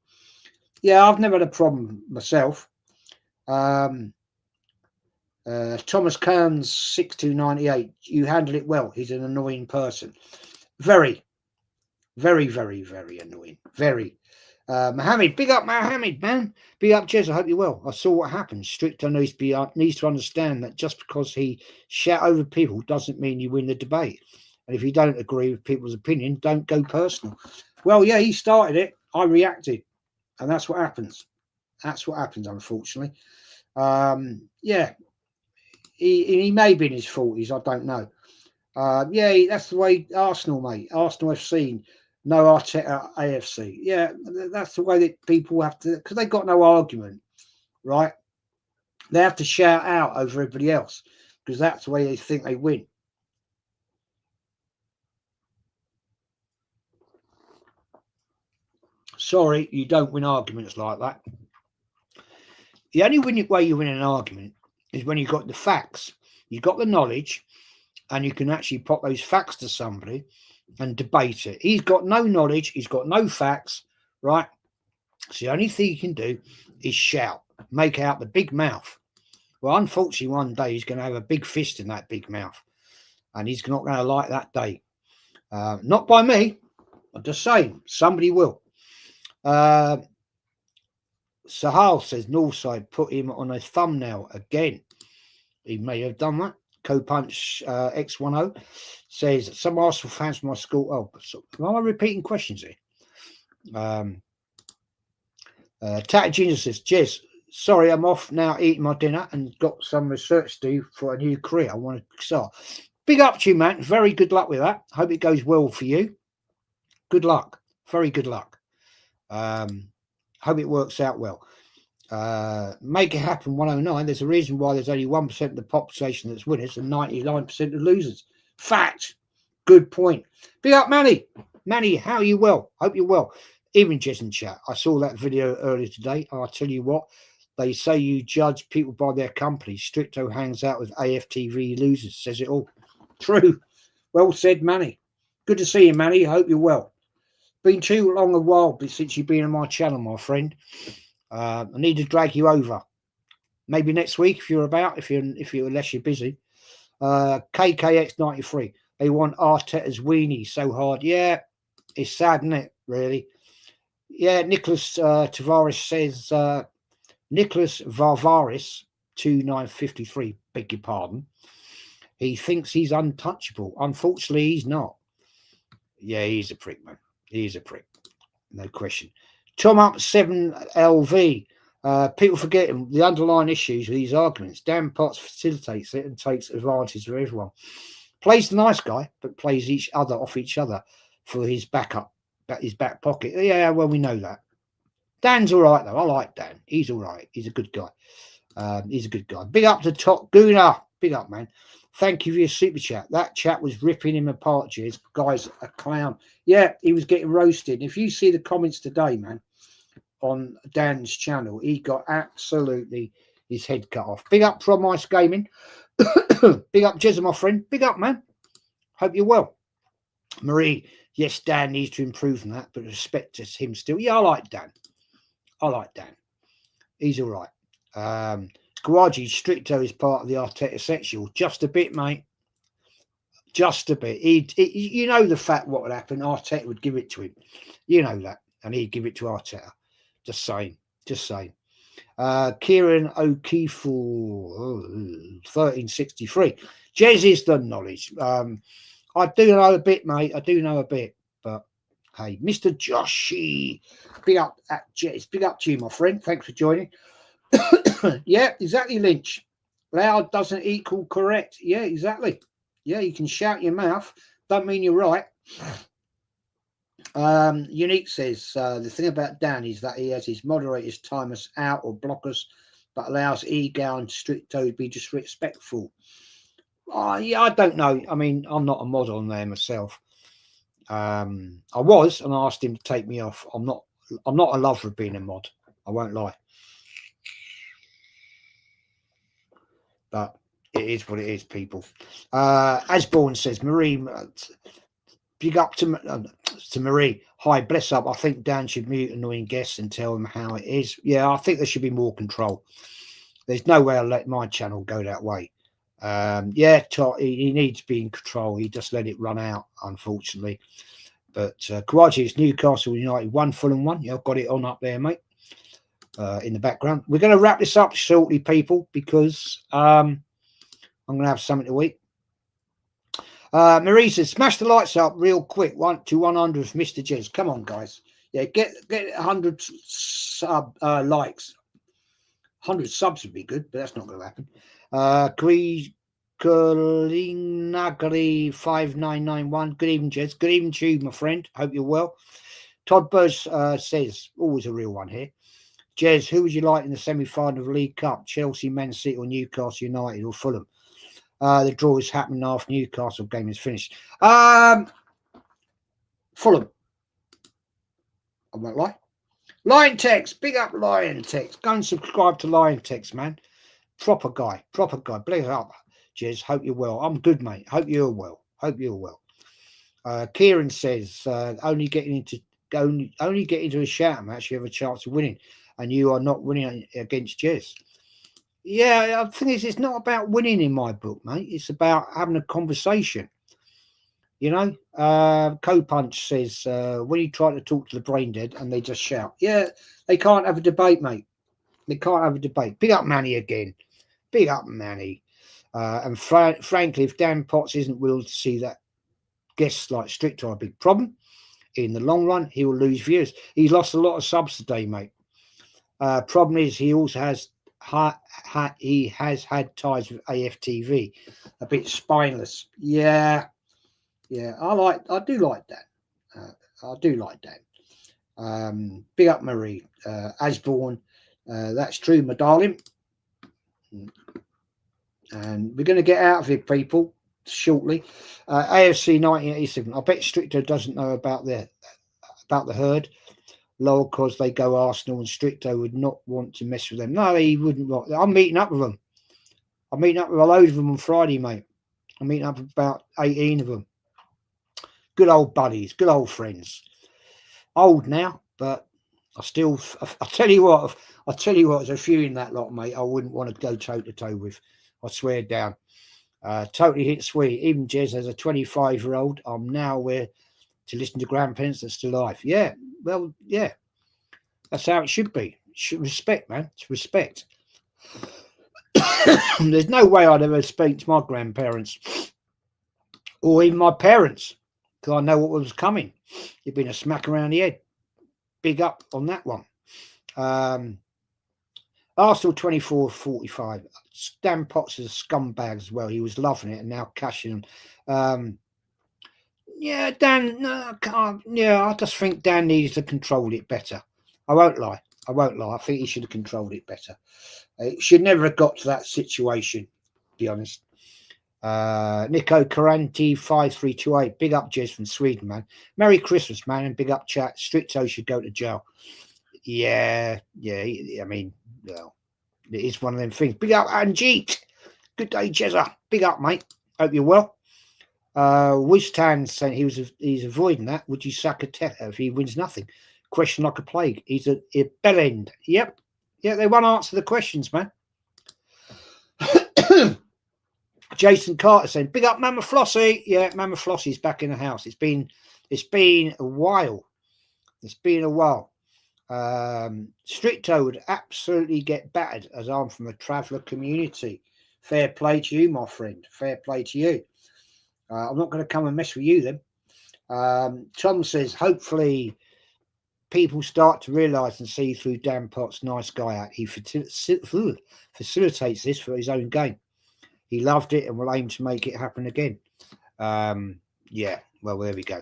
Yeah, I've never had a problem myself. Thomas Kearns 6298. You handle it well. He's an annoying person. Very, very, very, very annoying. Very. Mohammed, big up Mohammed, man. Big up Jez. I hope you're well. I saw what happened. Stricto needs to understand that just because he shout over people doesn't mean you win the debate. And if you don't agree with people's opinion, don't go personal. Well, yeah, he started it. I reacted. And that's what happens. That's what happens, unfortunately. Yeah, he may be in his 40s. I don't know. Yeah, that's the way Arsenal, mate. Arsenal FC, no Arteta AFC. Yeah, that's the way that people have to, because they've got no argument, right? They have to shout out over everybody else because that's the way they think they win. Sorry, you don't win arguments like that. The only way you win an argument is when you've got the facts, you've got the knowledge, and you can actually put those facts to somebody and debate it. He's got no knowledge, he's got no facts, right? So the only thing he can do is shout, make out the big mouth. Well, unfortunately, one day he's going to have a big fist in that big mouth, and he's not going to like that day. Not by me. I'm just saying, somebody will. Sahal says Northside put him on a thumbnail again. He may have done that. Co-punch X10 says some Arsenal fans from my school. Oh, so, am I repeating questions here? Tatty Ginger says, Jez, sorry, I'm off now eating my dinner and got some research to do for a new career I want to start. Big up to you, man. Very good luck with that. Hope it goes well for you. Good luck. Very good luck. Hope it works out well. Make it happen 109. There's a reason why there's only 1% of the population that's winners and 99% of losers. Fact. Good point. Big up, Manny. Manny, how are you? Well? Hope you're well. Even Jez in chat. I saw that video earlier today, and I'll tell you what, they say you judge people by their company. Stricto hangs out with AFTV losers. Says it all. True. Well said, Manny. Good to see you, Manny. I hope you're well. Been too long a while since you've been on my channel, my friend. I need to drag you over. Maybe next week if you're about, if you're unless you're busy. KKX93. They want Arteta's weenie so hard. Yeah, it's sad, isn't it? Really. Yeah, Nicholas Tavares says Nicholas Varvaris 2953. Beg your pardon. He thinks he's untouchable. Unfortunately, he's not. Yeah, he's a prick, man. He's a prick. No question. Tom up 7LV. People forget the underlying issues with these arguments. Dan Potts facilitates it and takes advantage of everyone. Plays the nice guy, but plays each other off each other for his backup, his back pocket. Yeah, well, we know that. Dan's all right, though. I like Dan. He's all right. He's a good guy. He's a good guy. Big up to Top Gooner. Big up, man. Thank you for your super chat. That chat was ripping him apart, Jez. Guy's a clown. Yeah, he was getting roasted. If you see the comments today, man, on Dan's channel, he got absolutely his head cut off. Big up from Ice Gaming. Big up, Jez, my friend. Big up, man. Hope you're well. Marie, yes, Dan needs to improve on that, but respect to him still. Yeah, I like Dan. He's all right. Karaji Stricto is part of the Arteta sexual. Just a bit, mate. Just a bit. You know the fact what would happen. Arteta would give it to him. You know that. And he'd give it to Arteta. Just saying. Kieran O'Keefe, 1363. Jez is the knowledge. I do know a bit, mate. I do know a bit. But hey, Mr. Joshy, big up at Jez. Big up to you, my friend. Thanks for joining. Yeah, exactly, Lynch. Loud doesn't equal correct. Yeah, exactly. Yeah, you can shout your mouth. Don't mean you're right. Unique says the thing about Dan is that he has his moderators time us out or block us, but allows ego and Stricto to be disrespectful. Yeah, I don't know. I mean, I'm not a mod on there myself. I was, and I asked him to take me off. I'm not a lover of being a mod. I won't lie. But it is what it is, people. Asborn says, Marie, big up to Marie. Hi, bless up. I think Dan should mute annoying guests and tell them how it is. Yeah, I think there should be more control. There's no way I'll let my channel go that way. Yeah, he needs to be in control. He just let it run out, unfortunately. But Karachi is Newcastle United 1 Fulham 1. Yeah, I've got it on up there, mate. In the background. We're going to wrap this up shortly, people, because I'm going to have something to eat. Marie says, smash the lights up real quick. 1 to 100 with Mr. Jez. Come on, guys. Yeah, get 100 sub likes. 100 subs would be good, but that's not going to happen. Kalinagri 5991. Good evening, Jez. Good evening to you, my friend. Hope you're well. Todd Buzz says, always a real one here. Jez, who would you like in the semi-final of the League Cup? Chelsea, Man City, or Newcastle United, or Fulham? The draw is happening after Newcastle game is finished. Fulham. I won't lie. Lion Text, big up Lion Text. Go and subscribe to Lion Text, man. Proper guy. Bless up, Jez. Hope you're well. I'm good, mate. Hope you're well. Kieran says, only getting into a shout match, you have a chance of winning, and you are not winning against Jez. Yeah, the thing is, it's not about winning in my book, mate. It's about having a conversation. You know, Co-Punch says when you try to talk to the brain dead and they just shout, yeah, they can't have a debate, mate. They can't have a debate. Big up Manny again. Big up Manny. And frankly, if Dan Potts isn't willing to see that guests like Strict are a big problem, in the long run, he will lose viewers. He's lost a lot of subs today, mate. Problem is, he also has he has had ties with AFTV, a bit spineless. Yeah, yeah. I do like that. I do like that. Big up Marie Asborn. That's true, my darling. And we're going to get out of here, people, shortly. AFC 1987. I bet Stricto doesn't know about the herd. Lol, because they go Arsenal and Stricto would not want to mess with them. No, he wouldn't. I'm meeting up with them. I'm meeting up with a load of them on Friday, mate. I'm meeting up with about 18 of them. Good old buddies, good old friends. Old now, but I still. I tell you what. There's a few in that lot, mate. I wouldn't want to go toe to toe with. I swear down. Totally hit sweet. Even Jez, as a 25-year-old, I'm now aware to listen to grandparents that's still alive. Yeah, well, yeah. That's how it should be. Respect, man. It's respect. There's no way I'd ever speak to my grandparents or even my parents because I know what was coming. It'd been a smack around the head. Big up on that one. Arsenal 24-45. Dan Potts is a scumbag as well. He was loving it and now cashing. Yeah, Dan. No, I just think Dan needs to control it better. I won't lie. I think he should have controlled it better. It should never have got to that situation, to be honest. Nico Caranti 5328. Big up Jez from Sweden, man. Merry Christmas, man, and big up chat. Stricto should go to jail. Yeah. I mean, well, it is one of them things. Big up Anjeet. Good day, Jezza. Big up, mate. Hope you're well. Wiztan saying he's avoiding that. Would you sack a Teta if he wins nothing? Question like a plague. He's a bell end. Yep. Yeah, they won't answer the questions, man. Jason Carter saying, big up Mama Flossie. Yeah, Mama Flossie's back in the house. It's been a while. Stricto would absolutely get battered as I'm from a traveller community. Fair play to you, my friend. Fair play to you. I'm not going to come and mess with you then. Tom says, hopefully people start to realise and see through Dan Potts' nice guy act. He facilitates this for his own gain. He loved it and will aim to make it happen again. Yeah, well, there we go.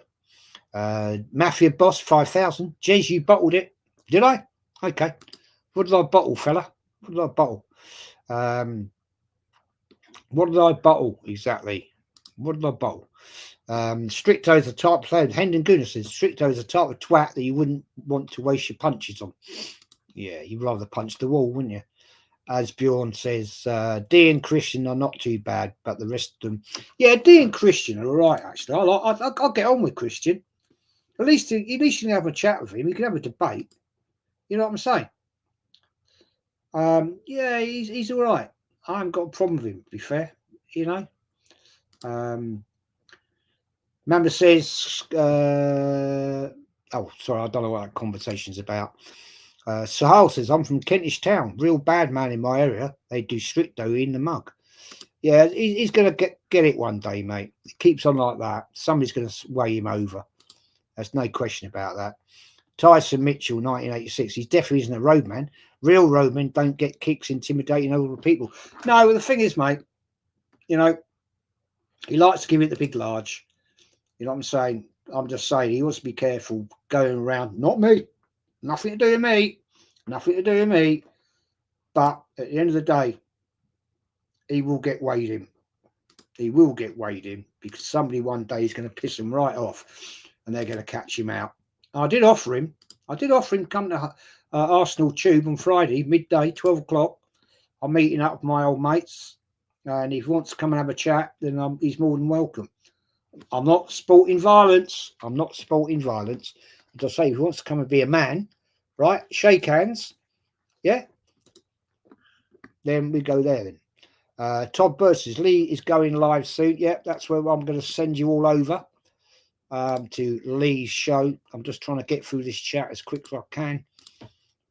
Mafia Boss 5,000. Jez, you bottled it. Did I? Okay. What did I bottle, fella? What did I bottle? What did I bottle exactly? What did I bottle? Stricto is the type of player. Hendon Gooner says Stricto is the type of twat that you wouldn't want to waste your punches on. Yeah, you'd rather punch the wall, wouldn't you? As Bjorn says, D and Christian are not too bad, but the rest of them, yeah, D and Christian are all right. Actually, I'll get on with Christian. At least you can have a chat with him. You can have a debate. You know what I'm saying? Yeah, he's all right. I haven't got a problem with him. To be fair, you know. Mamba says, oh, sorry, I don't know what that conversation's about. Sahal says, I'm from Kentish Town. Real bad man in my area. They do Stricto in the mug. Yeah, he's going to get it one day, mate. It keeps on like that. Somebody's going to weigh him over. There's no question about that. Tyson Mitchell, 1986. He definitely isn't a roadman. Real roadmen don't get kicks intimidating older people. No, well, the thing is, mate, you know, he likes to give it the big large. You know what I'm saying? I'm just saying he wants to be careful going around. Not me. Nothing to do with me. Nothing to do with me. But at the end of the day, he will get weighed in. He will get weighed in because somebody one day is going to piss him right off and they're going to catch him out. I did offer him come to Arsenal Tube on Friday, midday, 12 o'clock. I'm meeting up with my old mates. And if he wants to come and have a chat, then he's more than welcome. I'm not sporting violence. I just say, if he wants to come and be a man, right? Shake hands. Yeah. then we go there then. Todd Bird says Lee is going live soon. Yeah, that's where I'm going to send you all over to Lee's show. I'm just trying to get through this chat as quick as I can.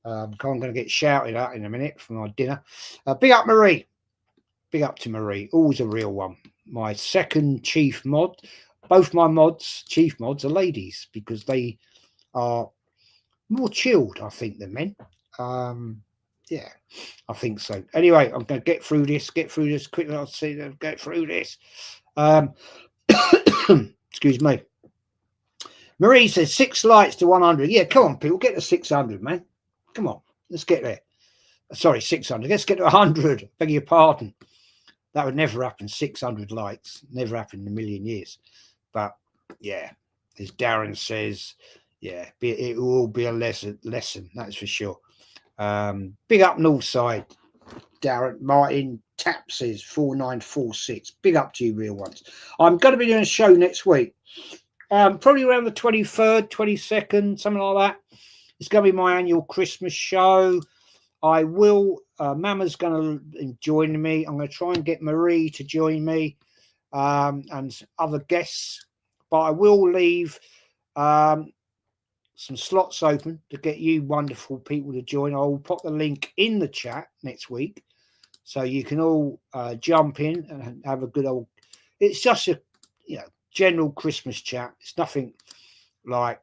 I'm going to get shouted at in a minute for my dinner. Big up Marie. Big up to Marie. Always a real one. My second chief mod. Both my mods, chief mods, are ladies because they are more chilled, I think, than men. Yeah, I think so. Anyway, I'm going to get through this quickly. I'll see them get through this. Excuse me. Marie says 6 likes to 100. Yeah, come on, people, get to 600, man. Come on, let's get there. Sorry, 600. Let's get to 100. Beg your pardon. That would never happen. 600 likes. Never happened in a million years. But yeah, as Darren says, yeah, it will be a lesson. That's for sure. Big up Northside, Darren. Martin Tap says 4946. Big up to you, real ones. I'm going to be doing a show next week. Probably around the 23rd, 22nd, something like that. It's going to be my annual Christmas show. I will, Mama's going to join me. I'm going to try and get Marie to join me and other guests. But I will leave some slots open to get you wonderful people to join. I'll pop the link in the chat next week so you can all jump in and have a good old. It's just a general Christmas chat. It's nothing like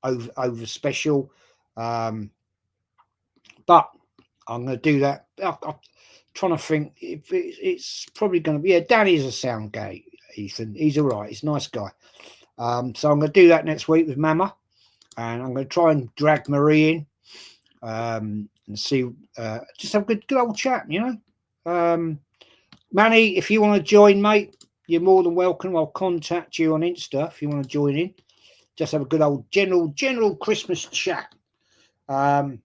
over special, but I'm going to do that. I'm trying to think. It's probably going to be. Yeah, Danny's a sound guy. Ethan, he's all right. He's a nice guy. So I'm going to do that next week with Mama. And I'm going to try and drag Marie in and see, just have a good old chat, Manny, if you want to join, mate, you're more than welcome. I'll contact you on Insta if you want to join in. Just have a good old general Christmas chat. And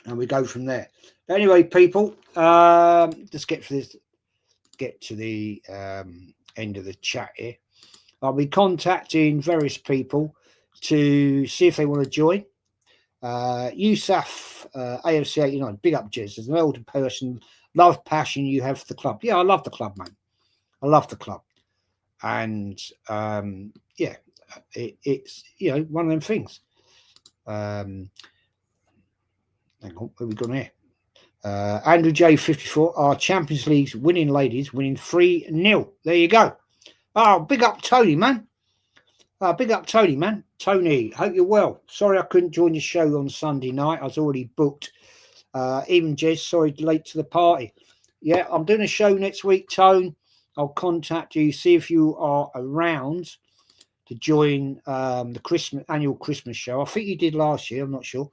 we go from there. But anyway, people, let's get to the end of the chat here. I'll be contacting various people to see if they want to join. Yusuf, AFC 89, big up, Jez. As an older person, love, passion you have for the club. Yeah, I love the club, man. I love the club. And, yeah, it's, one of them things. Hang on, where have we gone here? Andrew J, 54, our Champions League's winning ladies, winning 3-0. There you go. Oh, big up Tony, man. Big up Tony, man. Tony, hope you're well. Sorry I couldn't join your show on Sunday night. I was already booked. Even Jez, sorry, late to the party. Yeah, I'm doing a show next week, Tone. I'll contact you, see if you are around to join the annual Christmas show. I think you did last year. I'm not sure.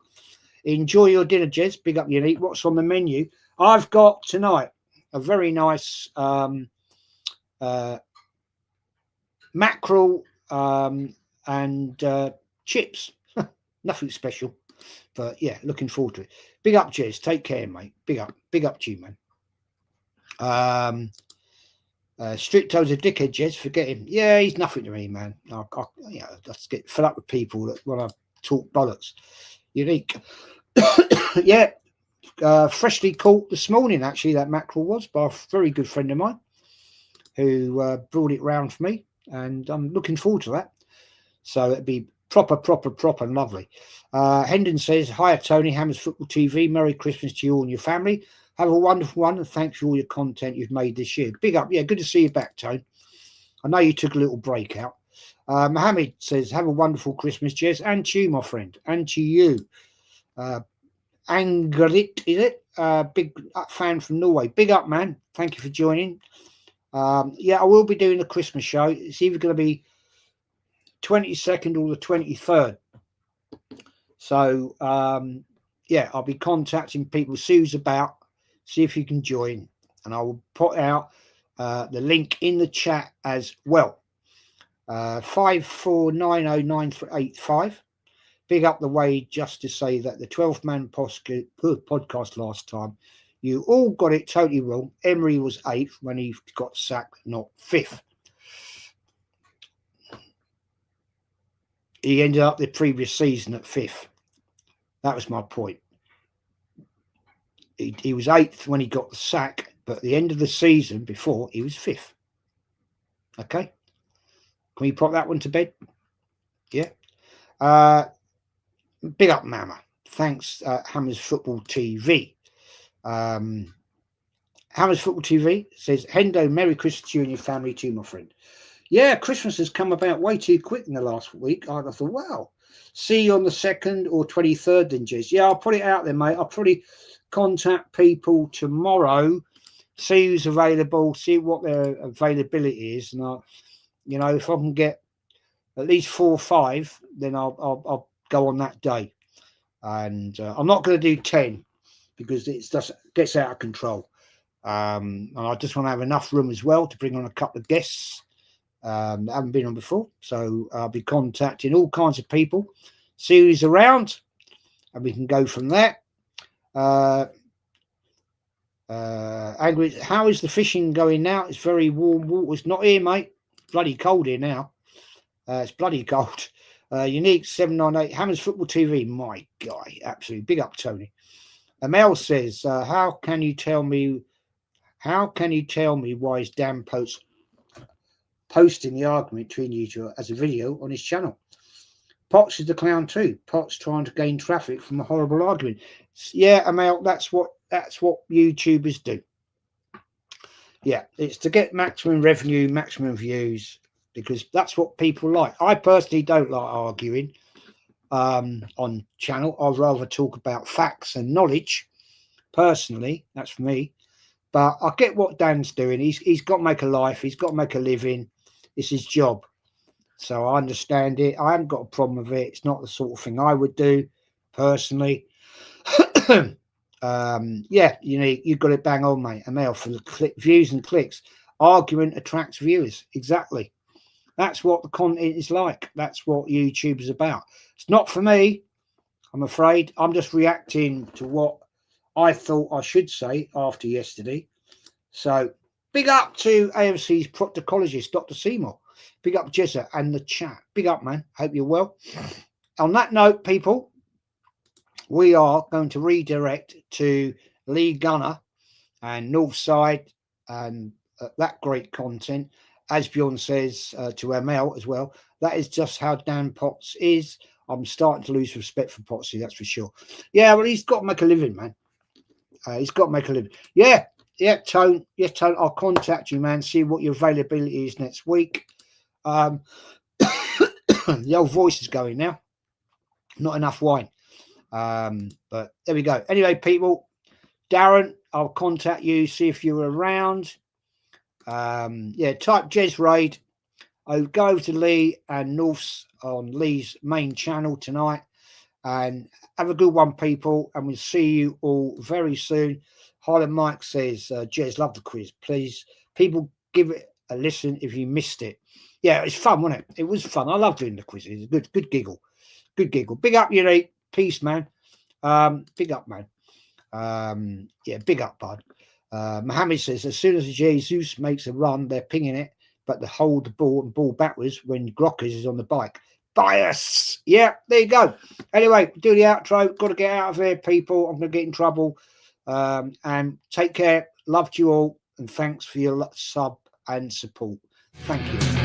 Enjoy your dinner, Jez. Big up Unique. What's on the menu? I've got tonight a very nice mackerel and chips. Nothing special, but yeah, looking forward to it. Big up, Jez. Take care, mate. Big up to you, man. Stricto's a dickhead, Jez. Forget him. Yeah, he's nothing to me, man. I just get fed up with people that when I talk bollocks. Unique. Yeah, freshly caught this morning. Actually, that mackerel was by a very good friend of mine who brought it round for me. And I'm looking forward to that. So it'd be proper and lovely. Hendon says, hi, Tony, Hammers Football TV. Merry Christmas to you and your family. Have a wonderful one, and thanks for all your content you've made this year. Big up. Yeah, good to see you back, Tone. I know you took a little break out. Mohammed says, have a wonderful Christmas, Jez. And to you, my friend. And to you. Angrit, is it? Big fan from Norway. Big up, man. Thank you for joining. Yeah, I will be doing the Christmas show. It's either going to be 22nd or the 23rd. So, yeah, I'll be contacting people, see who's about, see if you can join. And I will put out the link in the chat as well. 54909385. Big up the way just to say that the 12-man podcast last time, you all got it totally wrong. Emery was 8th when he got sacked, not 5th. He ended up the previous season at 5th. That was my point. He was 8th when he got the sack, but at the end of the season before, he was 5th. Okay. Can we pop that one to bed? Yeah. Big up, Mama. Thanks, Hammers Football TV. Hammers Football TV says, Hendo, Merry Christmas to you and your family too, my friend. Yeah, Christmas has come about way too quick in the last week. I thought, wow. See you on the 2nd or 23rd then, Jez. Yeah, I'll put it out there, mate. I'll probably contact people tomorrow, see who's available, see what their availability is. And, you know, if I can get at least 4 or 5, then I'll go on that day. And I'm not going to do 10 because it just gets out of control. And I just want to have enough room as well to bring on a couple of guests that haven't been on before. So I'll be contacting all kinds of people, see who's around, and we can go from there. Angry, how is the fishing going now? It's very warm water. It's not here, mate. Bloody cold here now. It's bloody cold. Unique 798 Hammers Football TV, my guy, absolutely big up, Tony. Mel says, how can you tell me why is Dan posting the argument between you two as a video on his channel? Potts is the clown too. Potts trying to gain traffic from a horrible argument. Yeah, Mel, that's what YouTubers do. Yeah, it's to get maximum revenue, maximum views, because that's what people like. I personally don't like arguing on channel. I'd rather talk about facts and knowledge. Personally, that's for me. But I get what Dan's doing. He's got to make a life. He's got to make a living. It's his job. So I understand it. I haven't got a problem with it. It's not the sort of thing I would do personally. Yeah, you've got it bang on, mate. Emil, for the views and clicks. Argument attracts viewers. Exactly. That's what the content is like. That's what YouTube is about. It's not for me, I'm afraid. I'm just reacting to what I thought I should say after yesterday. So big up to AFC's proctologist, Dr. Seymour. Big up Jezza and the chat. Big up, man. Hope you're well. On that note, people, we are going to redirect to Lee Gunner and Northside and that great content. As Bjorn says to ML as well, that is just how Dan Potts is. I'm starting to lose respect for Pottsy, that's for sure. Yeah, well, he's got to make a living, man. He's got to make a living. Yeah, Tone. Yes, Tone, I'll contact you, man, see what your availability is next week. The old voice is going now. Not enough wine. But there we go. Anyway, people, Darren, I'll contact you, see if you're around. Yeah, type Jez Raid. I'll go over to Lee and North's on Lee's main channel tonight. And have a good one, people. And we'll see you all very soon. Highland Mike says, Jez, love the quiz. Please, people, give it a listen if you missed it. Yeah, it's fun, wasn't it? It was fun. I love doing the quiz. It's a good giggle. Good giggle. Big up, Unique. Peace, man. Big up, man. Yeah, big up, bud. Mohammed says, as soon as Jesus makes a run, they're pinging it, but they hold the ball and ball backwards when Grockers is on the bike. Bias. Yeah, there you go. Anyway, do the outro. Got to get out of here, people. I'm going to get in trouble. And take care. Love to you all. And thanks for your sub and support. Thank you.